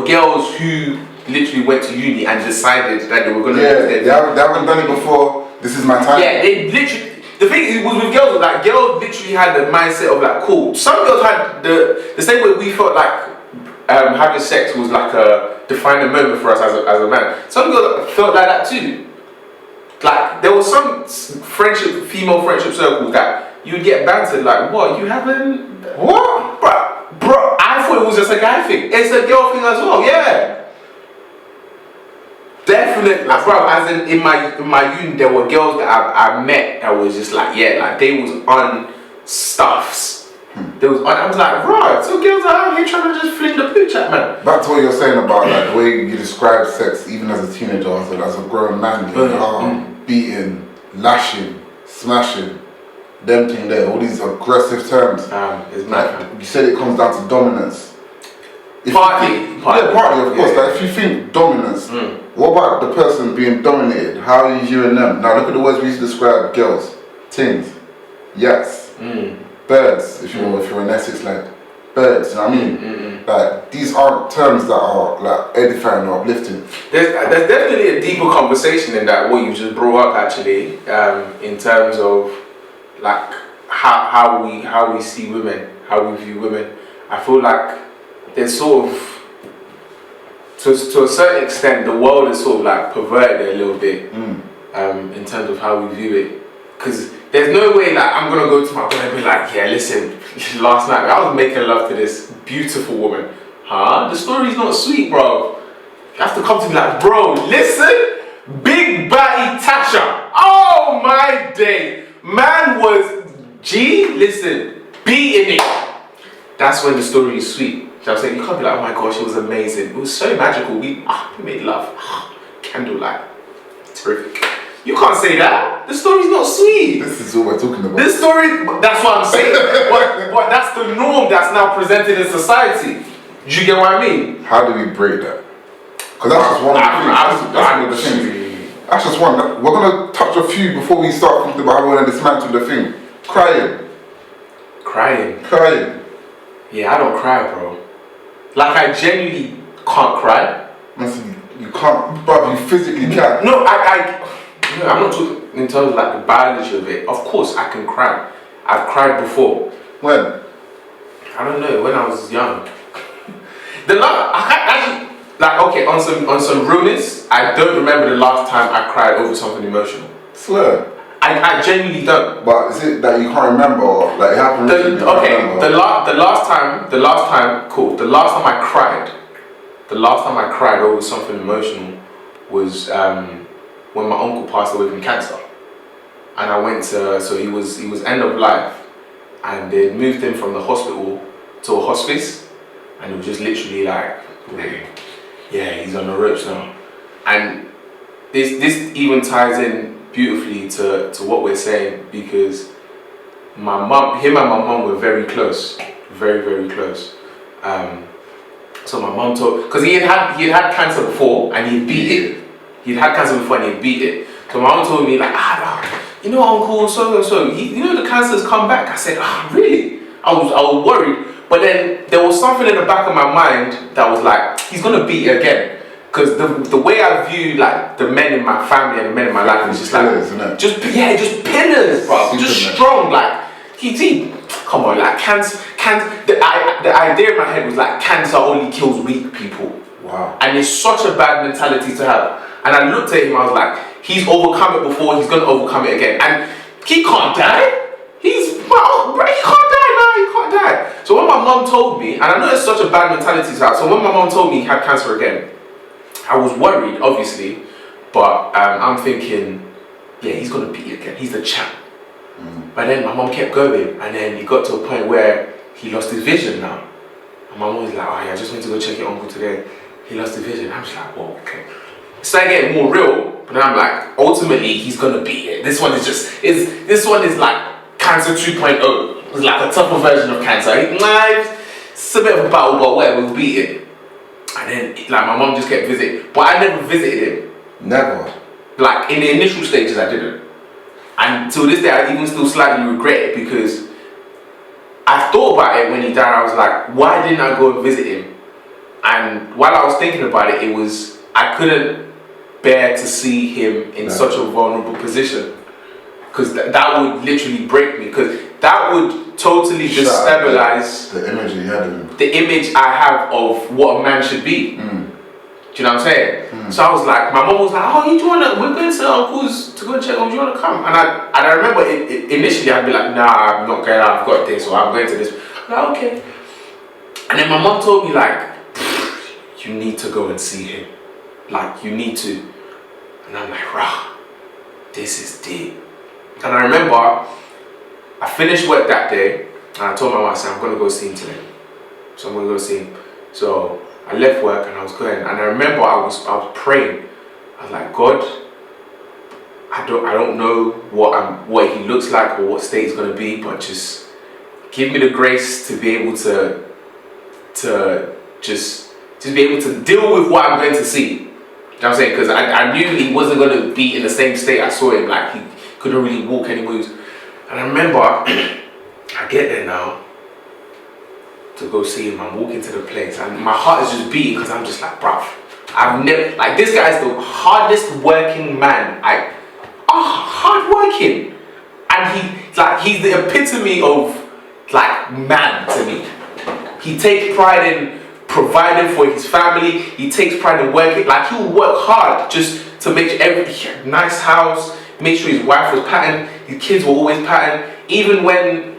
girls who literally went to uni and decided that they were gonna they haven't done it before. This is my time. Yeah, they literally. The thing is, was with girls, like girls literally had the mindset of like, cool. Some girls had the same way we felt like having sex was like a defining moment for us as a man. Some girls felt like that too. Like there was some female friendship circles that you would get bantered like, what, you haven't, what, bro? I thought it was just a guy thing. It's a girl thing as well, yeah. Definitely, like, bro. As in my uni, there were girls that I met that was just like, yeah, like they was on stuffs. They was on. I was like, right. So girls are out here trying to just fling the pooch at man. Back to what you're saying about like the way you describe sex, even as a teenager, as a grown man, beating, lashing, smashing, them thing there, all these aggressive terms. It's mad. Like, you said it comes down to dominance. Partly, of course. Like if you think dominance, what about the person being dominated? How are you viewing them? Now look at the words we used to describe girls: things, yes, birds. If you're an Essex lad, birds. You know what I mean? Like these aren't terms that are like edifying or uplifting. There's definitely a deeper conversation in that what you just brought up actually, in terms of like how we see women, how we view women. I feel like there's sort of, to a certain extent, the world is sort of like perverted a little bit in terms of how we view it. Because there's no way like I'm gonna go to my girl and be like, yeah, listen, last night I was making love to this beautiful woman. The story's not sweet, bro. You have to come to me like, bro, listen, big batty Tasha. Oh my day, man was listen, beating it. That's when the story is sweet. You know what I'm saying? You can't be like, oh my gosh, it was amazing. It was so magical. We made love. Candlelight. Terrific. You can't say that. The story's not sweet. This is what we're talking about. This story, that's what I'm saying. but that's the norm that's now presented in society. Do you get what I mean? How do we break that? Because that's just one of the things. That's just one. We're going to touch a few before we start thinking about how we're going to dismantle the thing. Crying. Yeah, I don't cry, bro. Like, I genuinely can't cry. You can't, but you physically can. No, I'm not talking in terms of like the biology of it. Of course, I can cry. I've cried before. When? I don't know, when I was young. I can't actually, like, okay, on some realness, I don't remember the last time I cried over something emotional. Swear. I genuinely don't. But is it that you can't remember, or like it happened recently? The last time I cried over something emotional was when my uncle passed away from cancer, and I went to, so he was end of life, and they moved him from the hospital to a hospice, and it was just literally like, yeah, he's on the ropes now, and this even ties in beautifully to what we're saying, because him and my mum were very close, very, very close. So my mum told, because he had cancer before and he beat it. He'd had cancer before and he beat it. So my mum told me like, you know, uncle, so you know the cancer's come back. I said, really? I was worried, but then there was something in the back of my mind that was like, he's gonna beat it again. Because the way I view like the men in my family and the men in my life is just pillars, like, just pillars, bro. Just strong, like he come on, like cancer. The idea in my head was like cancer only kills weak people. Wow. And it's such a bad mentality to have. And I looked at him, I was like, he's overcome it before, he's gonna overcome it again, and he can't die. He can't die. So when my mom told me, and I know it's such a bad mentality to have. So when my mom told me he had cancer again, I was worried, obviously, but I'm thinking, yeah, he's gonna beat it again. He's the champ. But then my mom kept going, and then he got to a point where he lost his vision now. And my mom was like, oh yeah, I just went to go check your uncle today. He lost his vision. I was like, whoa, okay. It started getting more real, but then I'm like, ultimately, he's gonna beat it. This one is like cancer 2.0. It's like a tougher version of cancer. It's a bit of a battle, but whatever, we'll beat it. And then, like, my mom just kept visiting, but I never visited him. Never. Like, in the initial stages, I didn't. And till this day, I even still slightly regret it, because I thought about it when he died. I was like, why didn't I go and visit him? And while I was thinking about it, it was, I couldn't bear to see him in such a vulnerable position. Because that would literally break me. Because that would totally destabilize the image you had of him. The image I have of what a man should be. Do you know what I'm saying? So I was like, my mom was like, oh, we're going to uncle's to go check on, do you want to come? And I remember initially I'd be like, nah, I'm not going out, I've got this, or I'm going to this. I'm like, okay. And then my mom told me like, you need to go and see him. Like, you need to. And I'm like, rah, this is deep. And I remember I finished work that day and I told my mom, I said, I'm going to go see him today. So I'm going to go see him. So I left work and I was going, and I remember I was praying. I was like, God, I don't know what he looks like or what state he's gonna be, but just give me the grace to be able to just be able to deal with what I'm going to see. You know what I'm saying? Because I knew he wasn't gonna be in the same state I saw him. Like, he couldn't really walk any moves. And I remember I get there now to go see him. I'm walking to the place and my heart is just beating because I'm just like, bruv, I've never, like, this guy is the hardest working man. Hard working. And he's the epitome of like man to me. He takes pride in providing for his family. He takes pride in working. Like, he'll work hard just to make everything, nice house, make sure his wife was patterned, his kids were always patterned. Even when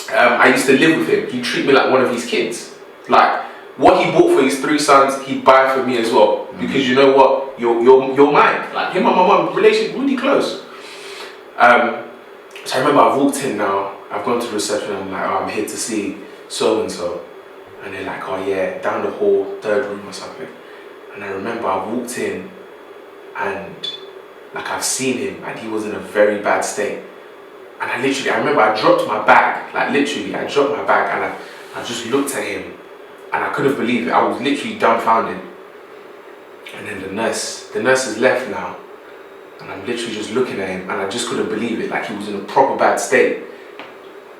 I used to live with him, he'd treat me like one of his kids. Like, what he bought for his 3 sons, he'd buy for me as well. Because you know what? You're mine. Like, him and my mum, relationship really close. So I remember I've walked in now, I've gone to the reception, and I'm like, oh, I'm here to see so-and-so. And they're like, oh yeah, down the hall, 3rd room or something. And I remember I walked in and like, I've seen him and he was in a very bad state. And I remember I dropped my bag, like literally, I dropped my bag and I just looked at him and I couldn't believe it. I was literally dumbfounded. And then the nurse has left now. And I'm literally just looking at him and I just couldn't believe it. Like, he was in a proper bad state.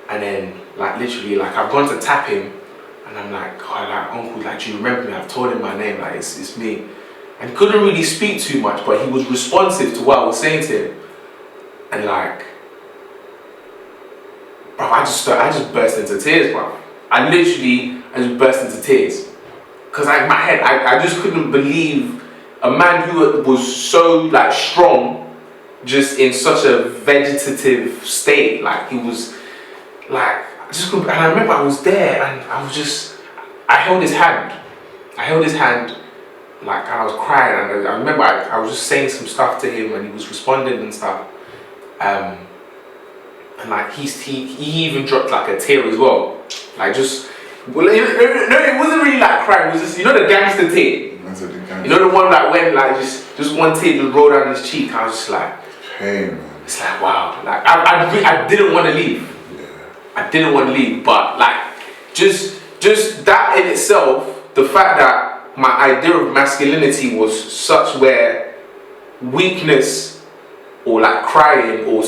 And then, like, literally, like, I've gone to tap him and I'm like, oh, like, uncle, like, do you remember me? I've told him my name, like, it's me. And he couldn't really speak too much, but he was responsive to what I was saying to him. And like, bro, I just burst into tears, bro. I just burst into tears. Because in my head, I just couldn't believe a man who was so, like, strong, just in such a vegetative state. Like, he was, like, I just couldn't, and I remember I was there and I held his hand. Like, I was crying, and I remember I was just saying some stuff to him and he was responding and stuff. And like, he even dropped like a tear as well. Like, just, well, it wasn't really like crying, it was just, you know, the gangster tear. You know, the one that went like just one tear just rolled down his cheek. I was just like, hey man. It's like, wow. Like, I didn't want to leave. Yeah. I didn't want to leave, but like, just that in itself, the fact that my idea of masculinity was such where weakness or like crying or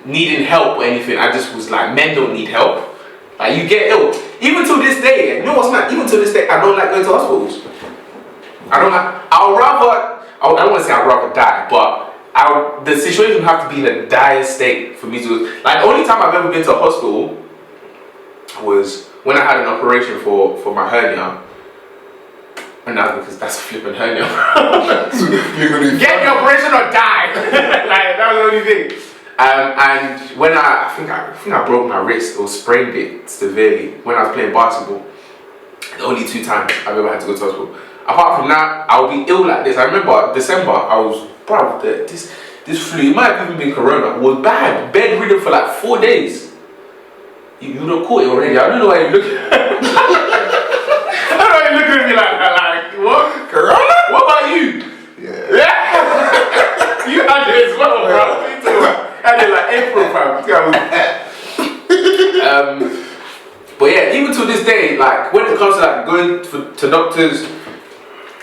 needing help or anything, I just was like, men don't need help. Like, you get ill. Even to this day, you know what's mad? Even to this day, I don't like going to hospitals. I don't want to say I'd rather die, but the situation would have to be in a dire state for me to, like, the only time I've ever been to a hospital was when I had an operation for my hernia. And that's because that's a flipping hernia. Get the operation or die. Like, that was the only thing. And when I think I broke my wrist or sprained it severely when I was playing basketball. The only 2 times I've ever had to go to hospital. Apart from that, I'll be ill like this. I remember December, I was, bro, this flu, it might have even been corona, was bad. Bedridden for like 4 days. You would have caught it already. I don't know why you look. I don't know why you looking at me like that. Like, what? Corona? What about you? Yeah. You had it as well, bro. Me too. I had it like April, fam. But yeah, even to this day, like, when it comes to like going to doctors,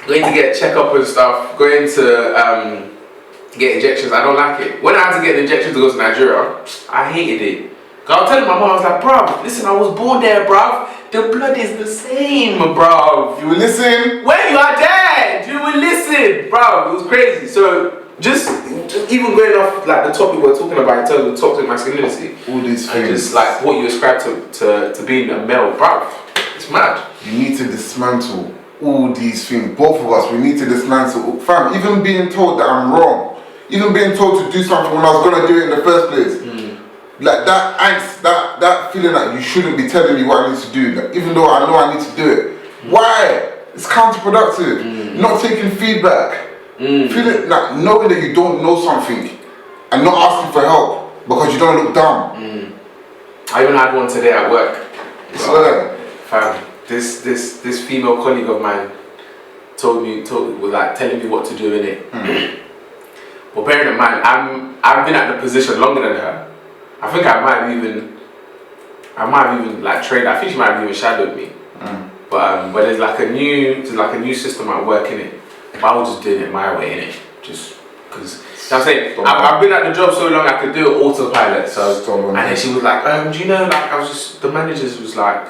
going to get a checkup and stuff, going to get injections, I don't like it. When I had to get an injection to go to Nigeria, I hated it. Cause I was telling my mom, I was like, bruv, listen, I was born there, bruv. The blood is the same, bruv. You listen? When you are dead, you will would listen, bro. It was crazy. So just even going off like the topic we're talking about in terms of toxic masculinity, all these and things, just like what you ascribe to being a male, bro. It's mad. you need to dismantle all these things. Both of us, we need to dismantle. Fam, even being told that I'm wrong, even being told to do something when I was gonna do it in the first place, like that angst, that feeling that you shouldn't be telling me what I need to do, like, even though I know I need to do it. Why? It's counterproductive. Not taking feedback. Feeling like knowing that you don't know something and not asking for help because you don't look dumb. I even had one today at work. So, Fam, this female colleague of mine was like telling me what to do in it. But bearing in mind, I've been at the position longer than her. I think I might have even like trained. I think she might have even shadowed me. But there's like a new system at work in it. But I was just doing it my way in it, just because. I'm saying I've been at the job so long I could do it autopilot. So and then she was like, do you know, like the managers was like.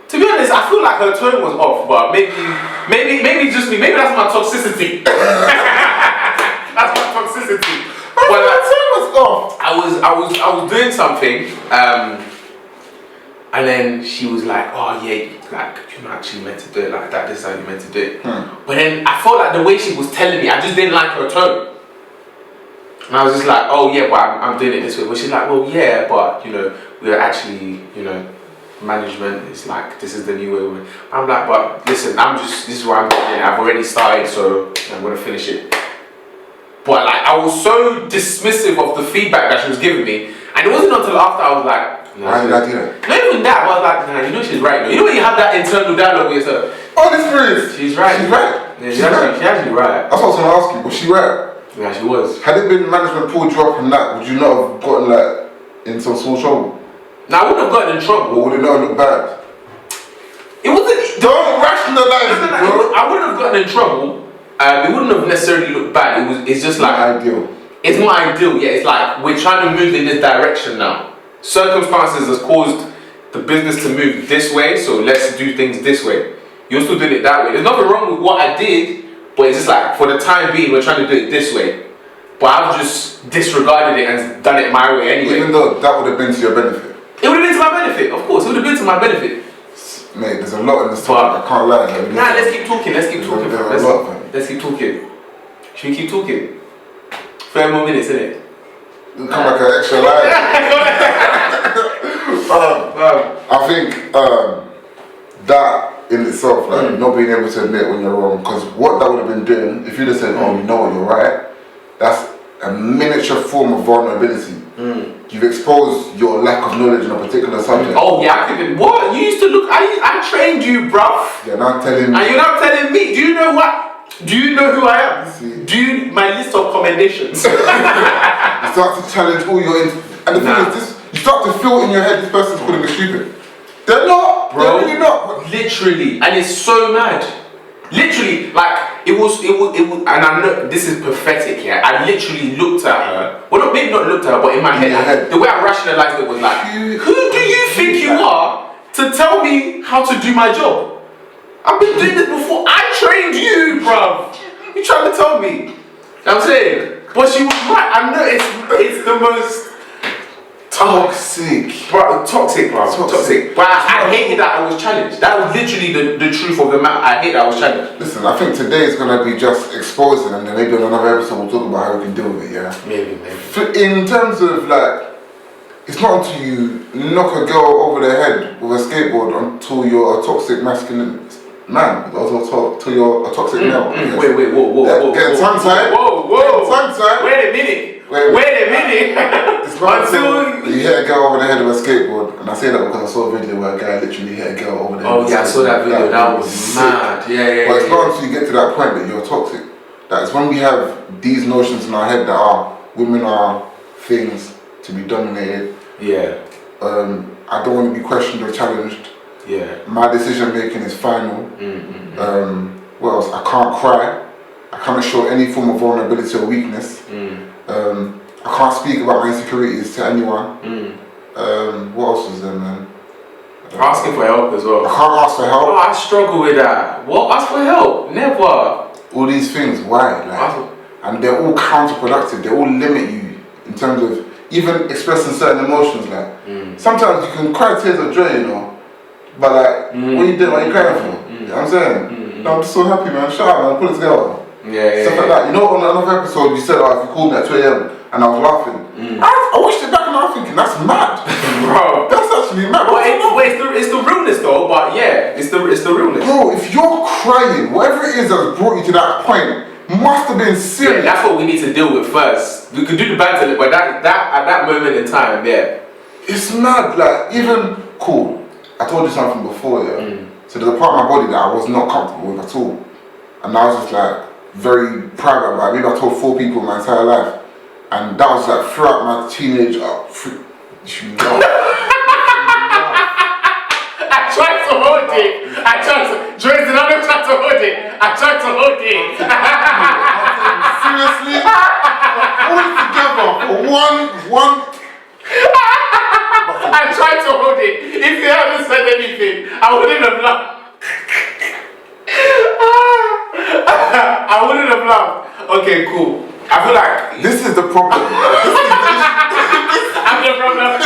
To be honest, I feel like her tone was off, but maybe just me. Maybe that's my toxicity. That's my toxicity. But her tone was off. I was doing something, and then she was like, "Oh yeah, like you're not actually meant to do it like that. This is how you're meant to do it." But then I felt like the way she was telling me, I just didn't like her tone. And I was just like, "Oh yeah, but I'm doing it this way." But she's like, "Well, yeah, but you know, we're actually, you know." Management is like, this is the new way. I'm like, but listen, this is what I'm doing. I've already started, so I'm gonna finish it. But like, I was so dismissive of the feedback that she was giving me, and it wasn't until after I was like, why did I do that? Not even that. I was like, nah, you know she's right. You know when you have that internal dialogue with yourself. Oh, this is. She's right. She's right. Yeah, she's actually right. That's what I was gonna ask you. Was she right? Yeah, she was. Had it been management pulled you up on that, would you not have gotten like in some small trouble? Now, I wouldn't have gotten in trouble. Or would it not look bad? It wasn't. Don't rationalize it, bro. I wouldn't have gotten in trouble. It wouldn't have necessarily looked bad. It's just like not ideal. It's not ideal. Yeah, it's like we're trying to move in this direction now. Circumstances has caused the business to move this way, so let's do things this way. You're still doing it that way. There's nothing wrong with what I did, but it's just like for the time being, we're trying to do it this way. But I've just disregarded it and done it my way anyway. Even though that would have been to your benefit. It would have been to my benefit, of course. It would have been to my benefit. Mate, there's a lot in this topic. I can't lie. Nah, let's keep talking. Let's keep talking. Let's keep talking. Should we keep talking? 30 more minutes, innit? It'll come like an extra line. I think that in itself, like not being able to admit when you're wrong, because what that would have been doing, if you'd have said, "Oh, you know what, you're right," that's a miniature form of vulnerability. You've exposed your lack of knowledge in a particular subject. Oh yeah, I could. What? You used to look. I trained you, bruv. You're not telling me. And you're not telling me. Do you know what? Do you know who I am? See. Do you my list of commendations? You start to challenge all your. And the thing is, this you start to feel in your head this person's calling me stupid. They're not. Bro, they're really not. Literally, and it's so mad. Literally, like it was, and I know this is pathetic. Yeah, I literally looked at her. Well, maybe not looked at her, but in my head, the way I rationalized it was like, who do you think you are to tell me how to do my job? I've been doing this before. I trained you, bruv. You trying to tell me? You know what I'm saying, but she was right. I know it's the most. Toxic, bro. Toxic. But I hated that I was challenged. That was literally the truth of the matter. I hate that I was challenged. Listen, I think today is gonna be just exposing, and then maybe on another episode we'll talk about how we can deal with it. Yeah. Maybe. In terms of like, it's not until you knock a girl over the head with a skateboard until you're a toxic masculine man, or until you're a toxic male. Wait, whoa. Get tongue-tied. Whoa. Tongue-tied. Wait a minute. It's not until you hit a girl over the head with a skateboard, and I say that because I saw a video where a guy literally hit a girl over the head. Oh yeah, I saw that video. That was mad. Yeah. But it's not until you get to that point that you're toxic. That's when we have these notions in our head that women are things to be dominated. Yeah. I don't want to be questioned or challenged. Yeah. My decision making is final. What else? I can't cry. I can't show any form of vulnerability or weakness. I can't speak about my insecurities to anyone. What else was there, man? Asking for help as well. I can't ask for help. Oh, I struggle with that. What? Ask for help? Never. all these things. Why? Like, and they're all counterproductive. They all limit you in terms of even expressing certain emotions. Like sometimes you can cry tears of joy, you know, but like what you doing? What you crying for? You know what I'm saying? No, I'm just so happy, man. Shut up, man. Put it together. Stuff like that. You know, on another episode, you said, "Oh, if you called me at 2 a.m. and I was laughing," I watched it back and I was thinking, "That's mad, bro. That's actually mad." It's the realness though. But yeah, it's the realness. Bro, if you're crying, whatever it is that brought you to that point must have been serious. Yeah, that's what we need to deal with first. We could do the banter, but that at that moment in time, yeah, it's mad. Like even cool. I told you something before, yeah. So there's a part of my body that I was not comfortable with at all, and I was just like very private about it. Maybe I told 4 people my entire life, and that was like throughout my teenage I tried to hold it. Dresden, I'm not trying to hold it. I tried to hold it. Seriously? All together for one. I tried to hold it. If you hadn't said anything, I wouldn't have laughed. I wouldn't have laughed. Okay, cool. I feel like this is the problem. I'm the problem.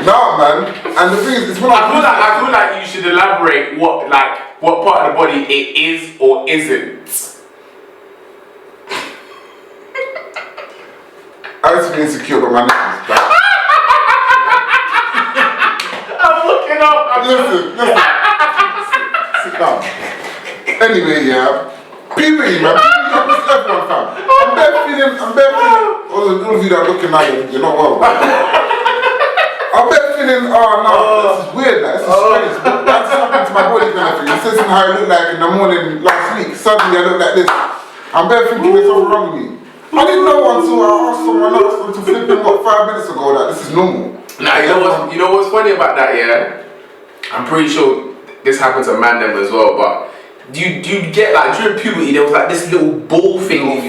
No, man. And the thing is, it's when I feel like you should elaborate what part of the body it is or isn't. I used to be insecure about my nipples. I'm looking up. Listen. Sit down. Anyway, yeah. Puberty, man. Puberty, everyone, fam. I'm bare feeling. All of you that are looking at it, you're not well, man. I'm bare feeling, this is weird, like, this is strange. That's happened to my body kind of thing. It says how I looked like in the morning last week. Suddenly I look like this. I'm bare thinking there's something wrong with me. I didn't know until I asked someone else to flip in 5 minutes ago that this is normal. Nah, you know what's funny about that, yeah? I'm pretty sure this happened to man them as well, but do you get like during puberty there was like this little ball thing,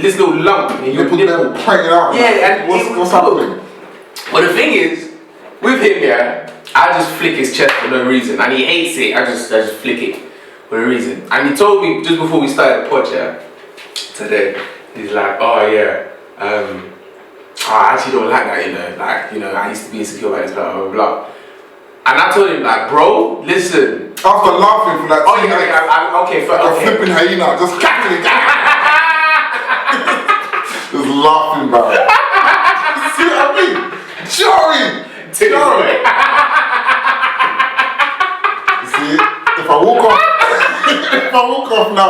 this little lump in your nipple pointing out. Yeah, and what's happening? But the thing is, with him, yeah, I just flick his chest for no reason, and he hates it. I just flick it for no reason. And he told me just before we started the pod, yeah, today, he's like, "Oh yeah, I actually don't like that, you know, I used to be insecure about this, blah blah blah." And I told him like, "Bro, listen." After laughing for like, okay, flipping hyena, just cackling, just laughing, bro. See what I mean? Jarring. See, if I walk off now.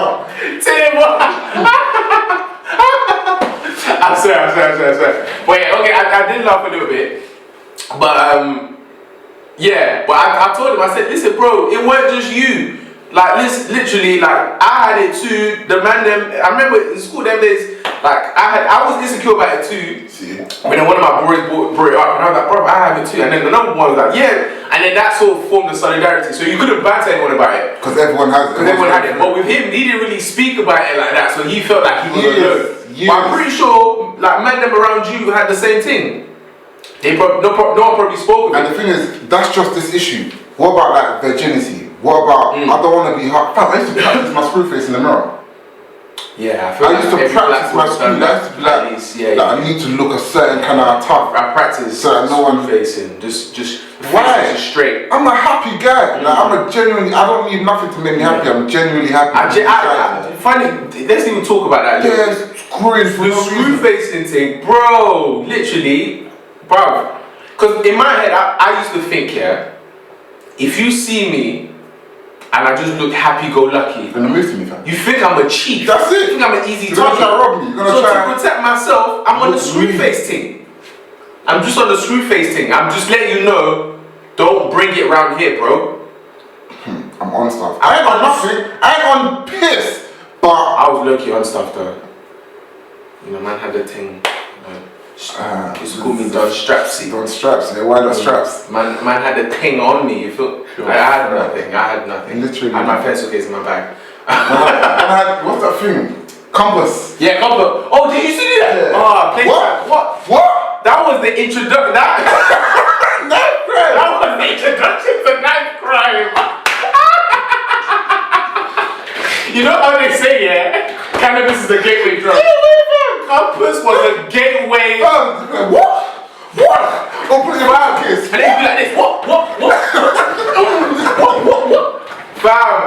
I'm sorry. But yeah, okay, I did laugh a little bit. But yeah, but I told him, I said, "Listen, bro, it weren't just you. Like, literally, like, I had it too. The man them, I remember in school them days, like, I was insecure about it too. When one of my boys brought it up, and I was like, bro, I have it too. And then another one was like, yeah. And then that sort of formed a solidarity. So you couldn't banter anyone about it. Because everyone has it. Everyone had it. But with him, he didn't really speak about it like that. So he felt like he was alone. But I'm pretty sure, like, man them around you had the same thing. No one probably spoke about it. And the thing is, that's just this issue. What about like virginity? What about I don't want to be hot? I used to practice my screw face in the mirror. Yeah, I used to practice my screw. I used to be like, I need to look a certain kind of tough. I practice so no one facing. Just why? Straight. I'm a happy guy. Like I don't need nothing to make me happy. I'm genuinely happy. Funny, let's even talk about that. Yeah, screwing for the screw facing thing, bro. Literally, bro. Because in my head, I used to think, yeah, if you see me and I just look happy-go-lucky, you're gonna move to me, fam. you think I'm a chief. That's it. You think I'm an easy target. You're gonna try to rob me. So to protect myself, I'm on the screw face thing. I'm just on the screw face thing. I'm just letting you know, don't bring it around here, bro. I'm on stuff. I ain't on nothing. I ain't on piss. But I was low-key on stuff though. You know, man had the thing. It's called me Don Strapsy. Don Straps, yeah. Why not straps? Man had the thing on me. You feel? I had nothing. Literally. I had my pencil case in my bag. I had what's that thing? Compass. Yeah, compass. Oh, did you see that? Yeah. What? That was the introduction. Knife crime. That was the introduction to knife crime. You know how they say, yeah? Cannabis is the gateway drug. Compass was a gateway. What? Don't put your mouth kiss. And they'd be like this. What? Fam,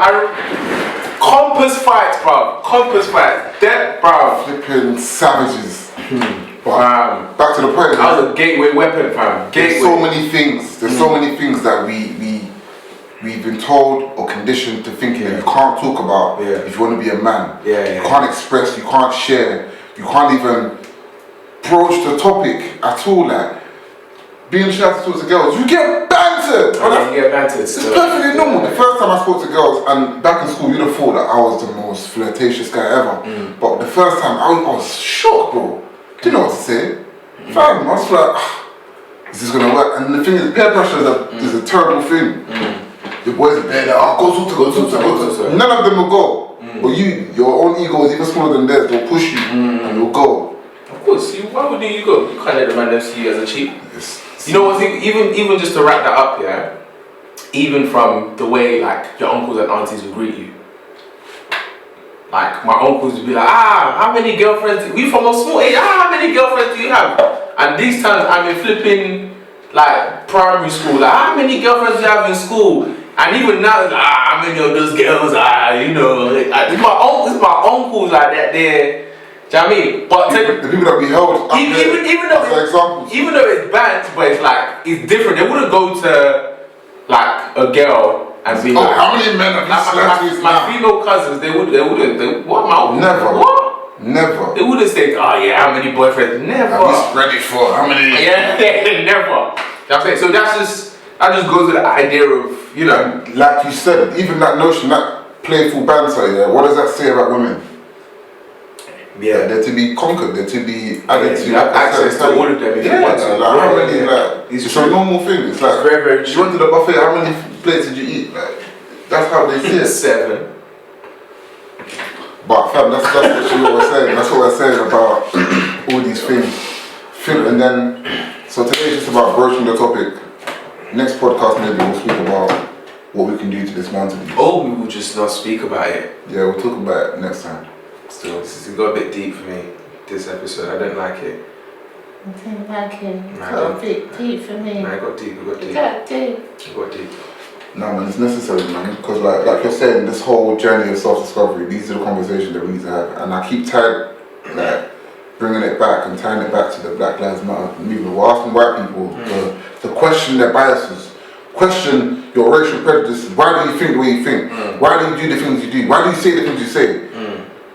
Compass fights, bro. Compass fights. Dead, bro. Flipping savages. Fam. Back to the point. That was a gateway weapon, fam. Gateway. There's so many things. There's so many things that we've been told or conditioned to thinking that you can't talk about if you want to be a man. You can't express, you can't share, you can't even broach the topic at all. Like being shy to talk to girls, you get bantered. You get bantered. It's perfectly normal. The first time I spoke to girls, and back in school, you'd have thought that I was the most flirtatious guy ever. But the first time, I was shocked, bro. Didn't know what to say. Fam, I was like, is this gonna work? And the thing is, peer pressure is a terrible thing. The boys are there, like, go talk to. None of them will go. But your own ego is even smaller than theirs. They'll push you and you'll go. Of course, why would you go? You can't let the man see you as a cheat. Yes. You know what? Even just to wrap that up, yeah. Even from the way like your uncles and aunties would greet you. Like my uncles would be like, how many girlfriends? We from a small age. How many girlfriends do you have? And these times I'm in flipping like primary school. Like how many girlfriends do you have in school? And even now, it's like, how many of those girls you know, it's my uncles like that. They're, do you know what I mean? But the people that we held, even though it's bad, but it's like it's different. They wouldn't go to like a girl and be like, how many men have you slept with? My female cousins, they wouldn't. What? Never. What? Never. They wouldn't say, oh yeah, how many boyfriends? Never. Have you spread it for? How many? Yeah, never. You know what I'm saying? So that just goes to the idea of, you know, like you said, even that notion, that playful banter, yeah, what does that say about women? Yeah, they're to be conquered, they're to be added to. You have access to all of them if you want to. How many, it's a normal thing. It's like, very, very true. You went to the buffet, how many plates did you eat? Like, that's how they see it. 7. But fam, that's what we're saying. That's what we're saying about all these things. And then, so today is just about broaching the topic. Next podcast maybe we'll speak about what we can do to dismantle these. Or we will just not speak about it. Yeah, we'll talk about it next time. Still, this has got a bit deep for me, this episode. I don't like it. I don't like it. It's got a bit deep for me. Man, it got deep. It got deep. No man, it's necessary, man, because like you're saying, this whole journey of self-discovery, these are the conversations that we need to have, and I keep bringing it back and tying it back to the Black Lives Matter movement. We're asking white people to question their biases, question your racial prejudices. Why do you think the way you think? Why do you do the things you do? Why do you say the things you say?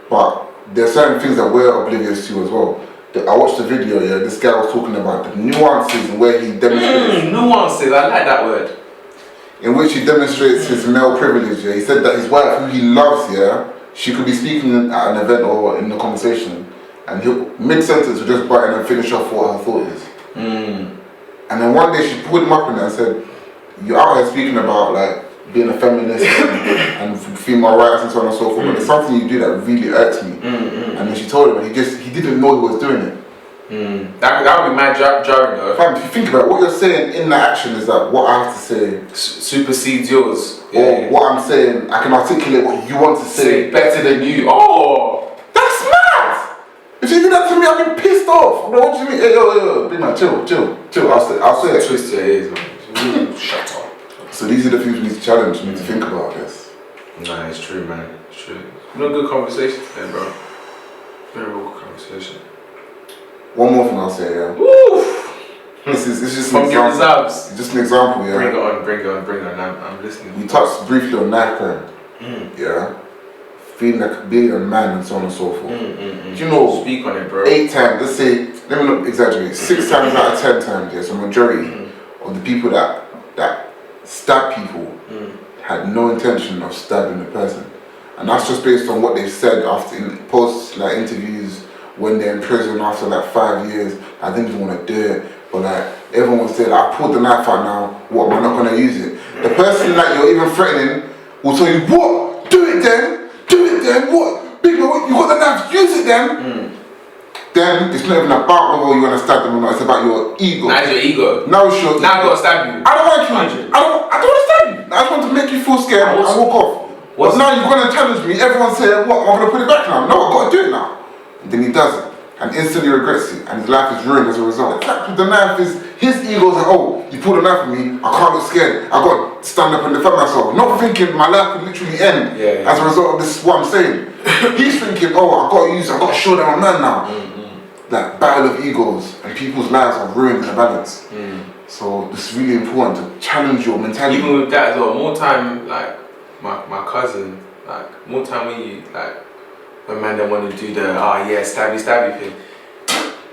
But there are certain things that we're oblivious to as well. I watched the video, this guy was talking about the nuances and where he demonstrates. Nuances, I like that word. In which he demonstrates his male privilege. He said that his wife, who he loves, she could be speaking at an event or in a conversation, and he'll mid-sentence will just butt in and finish off what her thought is. And then one day she pulled him up in it and said, "You're out here speaking about like being a feminist and female rights and so on and so forth, but there's something you do that really irks me." And then she told him, and he didn't know he was doing it. That would be mad jarring though. Fam, if you think about it, what you're saying in that action is that what I have to say supersedes yours. Or what I'm saying, I can articulate what you want to say better than you. Oh, that's mad! If you do that to me, I'll be pissed off. Bro, what do you mean? Hey, yo, big man, chill. I'll say it. Twist your ears, man. Shut up. So these are the things we need to challenge, we need to think about, I guess. Nah, it's true, man. It's true. It's been a good conversation today, bro. Very good conversation. One more thing I'll say, Woof! This is just from an your example. reserves. It's just an example, Bring it on. I'm listening. We touched briefly on knife crime. Feeling like being a man and so on and so forth. Do you know? Speak on it, bro. 8 times, let's say, let me not exaggerate, 6 times out of 10 times, so majority of the people that stab people had no intention of stabbing the person. And that's just based on what they've said after in post interviews when they're in prison after 5 years. I didn't even want to do it, but everyone was saying, I pulled the knife out now, what, am I not going to use it? The person that you're even threatening will tell you, what? Do it then, what? Big man, you got the knife, use it then. Then it's not even about whether you want to stab them or not, it's about your ego. Now it's your ego. Now it's your Now I gotta stab you. I don't want to kill you. I don't want to stab you. I just want to make you feel scared and walk off. But now you're gonna challenge me. Everyone's saying, what? I'm gonna put it back now. No, I've got to do it now. And then he does it. And instantly regrets it. And his life is ruined as a result. The fact with the knife is, his ego's like, oh, you pulled a knife at me, I can't look scared. I've got to stand up and defend myself. Not thinking my life could literally end as a result of this, what I'm saying. He's thinking, oh, I've got to show them I'm a man now. That battle of egos and people's lives are ruined in a balance. So it's really important to challenge your mentality. Even with that as well, more time, like my cousin, like more time when man don't want to do the stabby thing,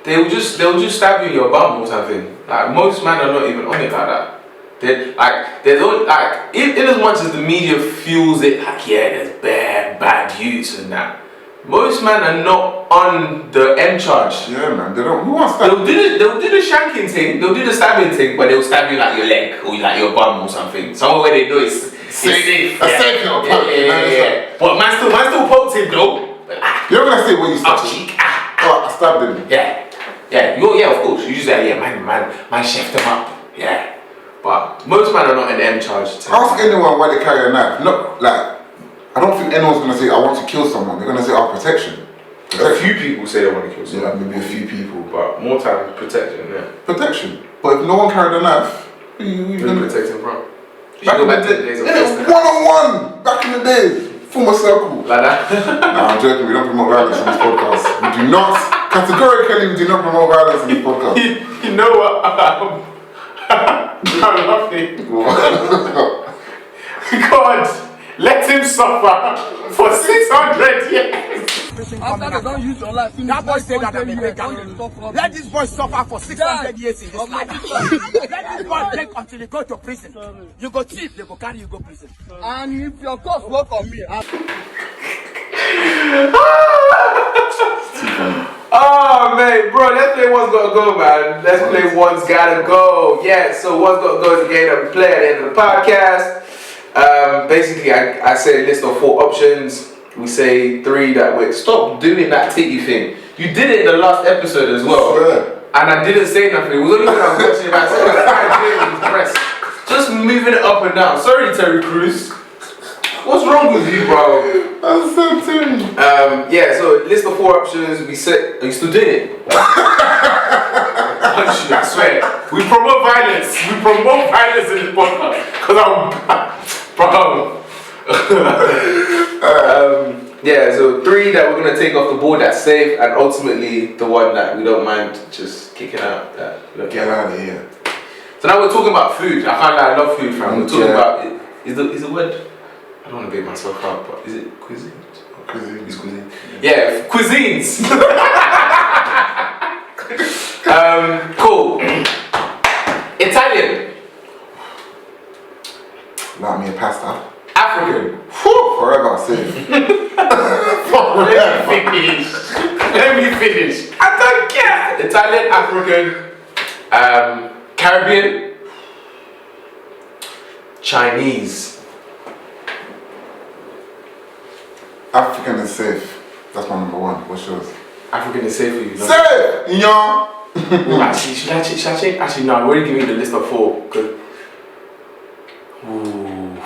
they'll just stab you in your bum or something. Like most men are not even on it like that. In as much as the media fuels it, like there's bad youths and that. Most men are not on the M charge. Yeah, man. They don't. Who wants that? They'll do the shanking thing. They'll do the stabbing thing, but they'll stab you like your leg or like your bum or something. Somewhere where they know it's safe. Yeah. But man still poked him though. You're gonna say what you stabbed cheek. Oh, I stabbed him. Yeah, of course. You just say, man, chefed him up. Yeah. But most men are not in the M charge. Ask anyone why they carry a knife. Not like, I don't think anyone's gonna say I want to kill someone. They're gonna say protection. A few people say they want to kill someone. Yeah, maybe a few people. But more time protection, Protection. But if no one carried a knife, who you gonna protect him from? Back in the days, one-on-one. Back in the days, form a circle. Like that? Nah, I'm joking. We don't promote violence in this podcast. We do not. Categorically, we do not promote violence in this podcast. You know what? I'm laughing. God, let him suffer for 600 years. After they don't use your life, that boy said that I'm a vegan. Let this boy suffer for 600 years in this life. Let this boy beg until he go to prison. You go cheap, they go carry you go prison. And if your cause work on me, oh man, bro, let's play One's Gotta Go, man. Let's play One's Gotta Go. Yeah, so One's Gotta Go is a game that we play at the end of the podcast. Basically, I say a list of 4 options. We say 3 that we stop doing that titty thing. You did it in the last episode as well. Sure. And I didn't say nothing. It was only when I was watching it myself. I was doing his breast. Just moving it up and down. Sorry, Terry Crews. What's wrong with you, bro? I'm so tuned. Yeah, so list of 4 options. We said, are you still doing it? I swear. We promote violence. We promote violence in this podcast. Because bro. Yeah, so 3 that we're gonna take off the board that's safe, and ultimately the one that we don't mind just kicking out. Get out of here. So now we're talking about food. I can't lie, I love food, fam. We're talking about is the word. I don't want to bait myself out, but is it cuisine? Cuisine. It's cuisine. Yeah, cuisines. Cool. Italian. Like me a pasta. African. Whew, forever safe. Let me finish. I don't care. Italian, African, Caribbean, Chinese. African is safe. That's my number 1. What's yours? African is safe for you. No? Safe! Yeah. Actually, should I change? Actually, no, I'm already giving you the list of 4. Cause,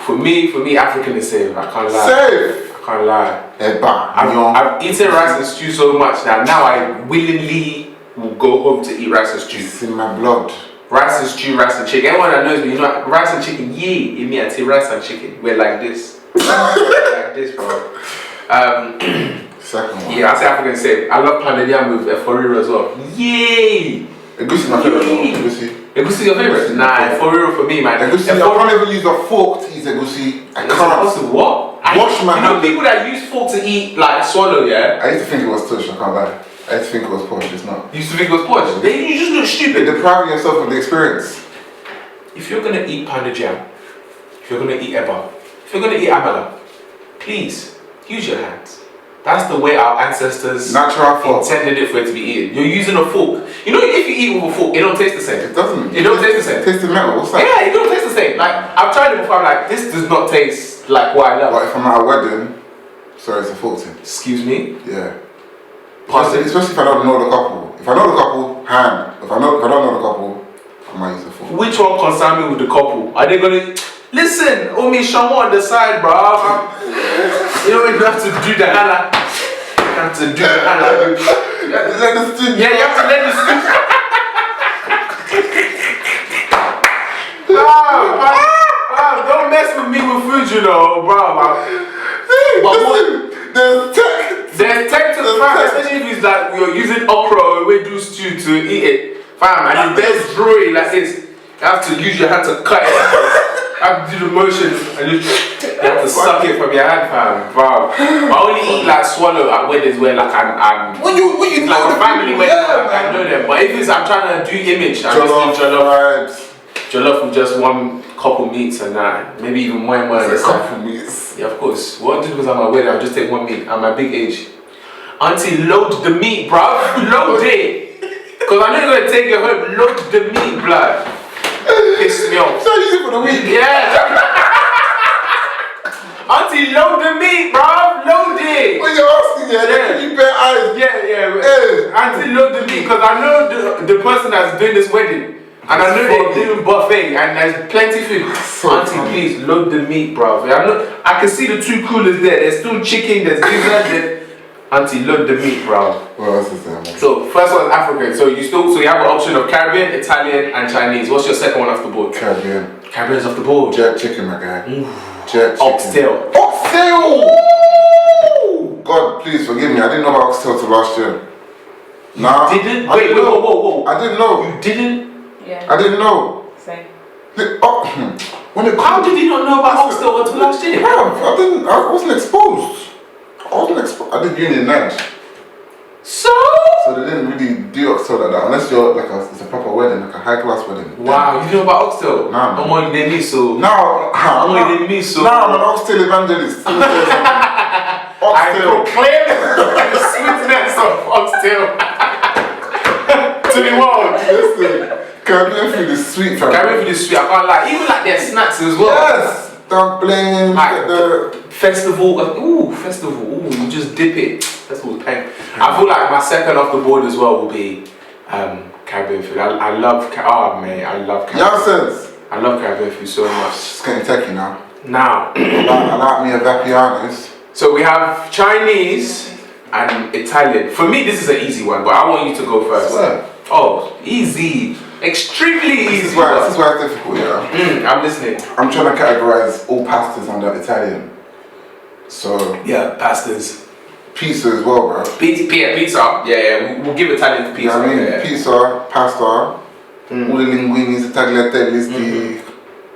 for me, African is safe. I can't lie. Safe! I can't lie. Eba. I've eaten rice and stew so much that now I willingly will go home to eat rice and stew. It's in my blood. Rice and stew, rice and chicken. Everyone that knows me, you know, rice and chicken, yeah, in me, I say rice and chicken. We're like this. Like this, bro. Second one. Yeah, I say African is safe. I love pounded yam with foriro as well. Yay! Egusi my favorite though. Egusi. Egusi your favorite? Nah, foriro for me, man. Egusi, I can't even use a fork to eat egusi. I can't. Also, what? Wash my You know hand. people that use fork to eat, like, swallow, yeah? I used to think it was tush, I can't lie. I used to think it was posh, it's not. You used to think it was posh. You just look stupid. You're depriving yourself of the experience. If you're gonna eat pounded jam, if you're gonna eat eba, if you're gonna eat amala, please use your hands. That's the way our ancestors Natural fork. intended it for it to be eaten. You're using a fork. You know, if you eat with a fork, it don't taste the same. It doesn't. It don't taste the same. It tastes metal, what's that? Yeah, it don't taste the same. Like, I've tried it before, I'm like, this does not taste like what I love. But if I'm at a wedding, sorry, it's a fork thing. Excuse me? Yeah. Pass it. Especially if I don't know the couple. If I know the couple, hand. If I don't know the couple, I might use a fork. Which one concern me with the couple? Are they gonna... Listen, Omi Shamo on the side, bro. You know, you have to do the hala. You have to do the hala. Let the steam. Yeah, you have to let the steam. Bro, don't mess with me with food, you know, bro. There's tech to the fam, especially if it's like you're using okra or wedu stew to eat it. Fam, and the best drawing like this, you have to use your hand to cut it. You have to do the motions and you have to suck it from your hand, fam. Wow. I only eat like swallow at weddings where like I'm When you like a family wedding, I know them. But if it's I'm trying to do image, I just eat jollof with just one couple meats and that, maybe even more and more. A couple meats. Yeah, of course. What I did was at my wedding, I'll just take one meat at my big age. Auntie, load the meat, bruv. Load it. Because I know you're going to take it home. Load the meat, blood. Piss me off. So easy for the week. Yeah. Auntie, load the meat, bruv. Load it. When you're asking, can you bear eyes? Yeah. Hey. Auntie, load the meat. Because I know the person that's doing this wedding. And I know they're doing buffet and there's plenty of food. Auntie, please load the meat, bruv. I can see the 2 coolers there. There's still chicken, there's gizzard, there's... Auntie, load the meat, bruv. What else is there, man? So first one is African. So you have an option of Caribbean, Italian, and Chinese. What's your second one off the board? Caribbean. Caribbean's off the board. Jerk chicken, my guy. Jerk chicken. Oxtail. Oxtail! God, please forgive me. I didn't know about oxtail till last year. Nah. Didn't? Wait, whoa. I didn't know. You didn't? Yeah. I didn't know. Same. How did you not know about oxtail until last year? I wasn't exposed. I did uni in Nige. So they didn't really do oxtail like that unless you're like it's a proper wedding, like a high class wedding. Wow, you know about oxtail? Nah, man. I'm on the miso. Now I'm an oxtail evangelist. I Oxtail. proclaim the sweetness of oxtail to the world. Listen, Caribbean food is sweet, fam. Caribbean food is sweet. I can't lie. Even like their snacks as well. Yes, dumplings. Like the festival. Festival. Ooh, you just dip it. Festival's pain. I feel like my second off the board as well will be Caribbean food. I love Caribbean food. I love Caribbean food so much. It's getting techie now. Now, I like me a Vapianos. so we have Chinese and Italian. For me, this is an easy one, but I want you to go first. Swear. Oh, easy. Extremely easy. This is why it's difficult, yeah. I'm listening. I'm trying to categorize all pastas under Italian. So Yeah, pastas. pizza as well, bro. Pizza. Yeah. We'll give Italian to pizza. You know what I mean? Yeah. Pizza, pasta, all the linguinis, the tagliatelles,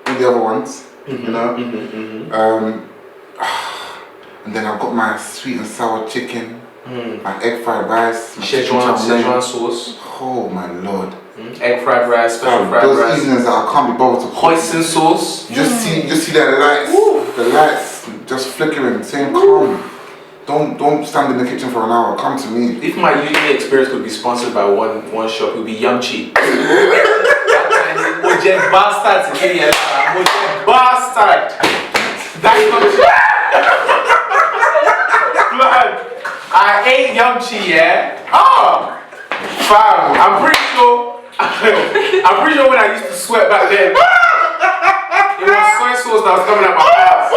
all the other ones. You know? And then I've got my sweet and sour chicken, my egg fried rice, my Szechuan sauce. Oh my lord. Egg fried rice, special fried those rice. evenings that I can't be bothered to cook. Hoisin sauce. You just see that the lights just flickering, saying come. Don't stand in the kitchen for an hour, come to me. If my uni experience could be sponsored by one shop, it would be Yumchi. Mojek bastard today, Mojek bastard. That's blood. I ate Yumchi, yeah. Oh, fam, I'm pretty sure when I used to sweat back then, it was soy sauce that was coming out my mouth.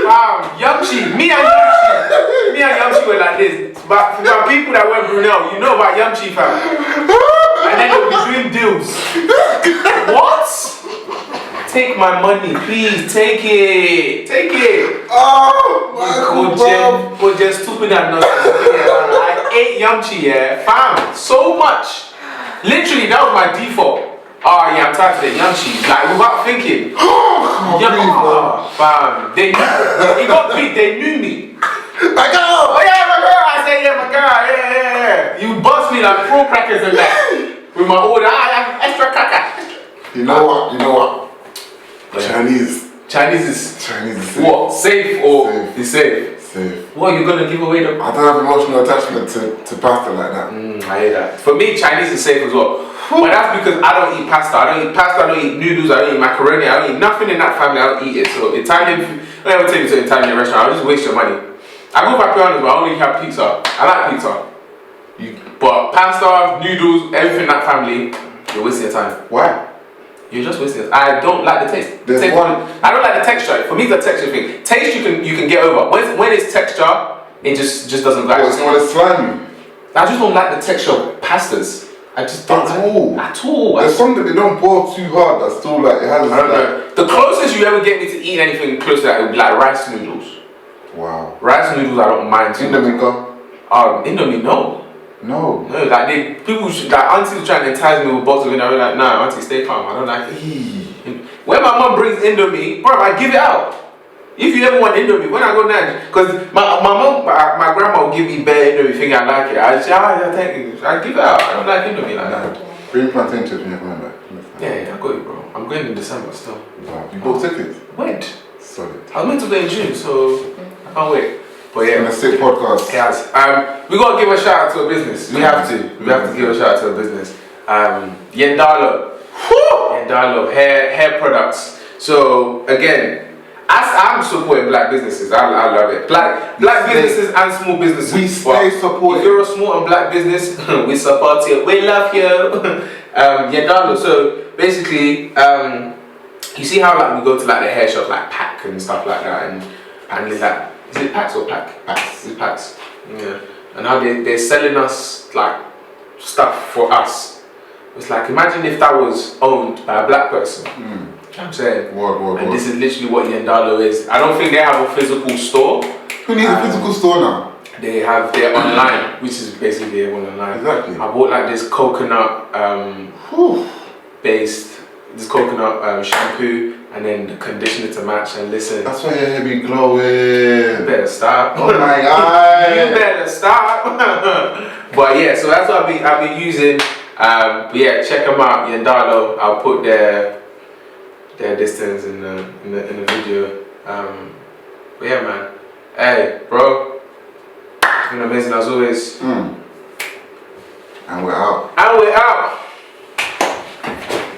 Fam, Yumchi, me and Yumchi were like this. But for the people that went Brunel, you know about Yumchi, fam. And then they'll be doing deals. What? Take my money, please. Take it. Take it. Oh my god. But just stupid and not. I ate Yumchi, yeah. Fam, so much. Literally, that was my default. Oh yeah, I'm tired of the Yumchi. Like without thinking. Fam. They knew. It got big, they knew me. My girl! Oh yeah, my girl! I said, yeah, my girl, yeah. You bust me like pro crackers and that. With my order, I have extra cracker. You know what? Chinese is safe. What? Safe or is safe? Safe. What, you're gonna give away the... I don't have emotional attachment to pasta like that. I hear that. For me, Chinese is safe as well. But that's because I don't eat pasta. I don't eat noodles, I don't eat macaroni, I don't eat nothing in that family, I don't eat it. So Italian food, don't ever take me to an Italian restaurant, I'll just waste your money. I go for pianos, but I only have pizza. I like pizza. But pasta, noodles, everything in that family, you're wasting your time. Why? You're just wasting it. I don't like the taste. There's Taste- one- I don't like the texture. For me, it's a texture thing. Taste you can get over. When it's texture, it just doesn't go. It's not as slimy. I just don't like the texture of pastas. I just don't At like all. At all. There's some that they don't boil too hard. That's still like it has. I don't know. The closest you ever get me to eat anything close to that would be like rice noodles. Wow. Rice noodles, I don't mind too much. Indomie. Indomie, no. No. No, like people should, like auntie was trying to entice me with bottles of it. I was like, nah, auntie, stay calm. I don't like it. When my mom brings Indomie, bro, I give it out. If you ever want Indomie, when I go down, because my mom, my grandma will give me bare Indomie, think I like it. I say, yeah, thank you. I give it out. I don't like Indomie like that. Bring plantain chips when you're coming back. Yeah, I got you, bro. I'm going in December still. Wow. You bought tickets? Wait. Solid. I was meant to go in June, so I can't wait. But In yeah. a sick podcast. Yes. We gotta give a shout out to a business. We have to. We have to give a shout out to a business. Yendalo. Yendalo hair products. So again, I'm supporting black businesses. I love it. Black businesses and small businesses. We stay supporting. If you're a small and black business, we support you. We love you. Yendalo. So basically, you see how like we go to like the hair shop like Pack and stuff like that, and apparently like. Is it Packs or Pack? Packs. It's Packs. Yeah. And now they're selling us like stuff for us. It's like imagine if that was owned by a black person. You know what I'm saying? And this is literally what Yendalo is. I don't think they have a physical store. Who needs a physical store now? They have their online, which is basically their online. Exactly. I bought like this coconut based shampoo and then the conditioner to match, and listen. That's why your hair be glowing. You better stop. Oh my god. You better stop. But yeah, so that's what I'll be using. But yeah, check them out, Yendalo. I'll put their distance in the video. But yeah, man. Hey, bro. It's been amazing as always. And we're out. And we're out.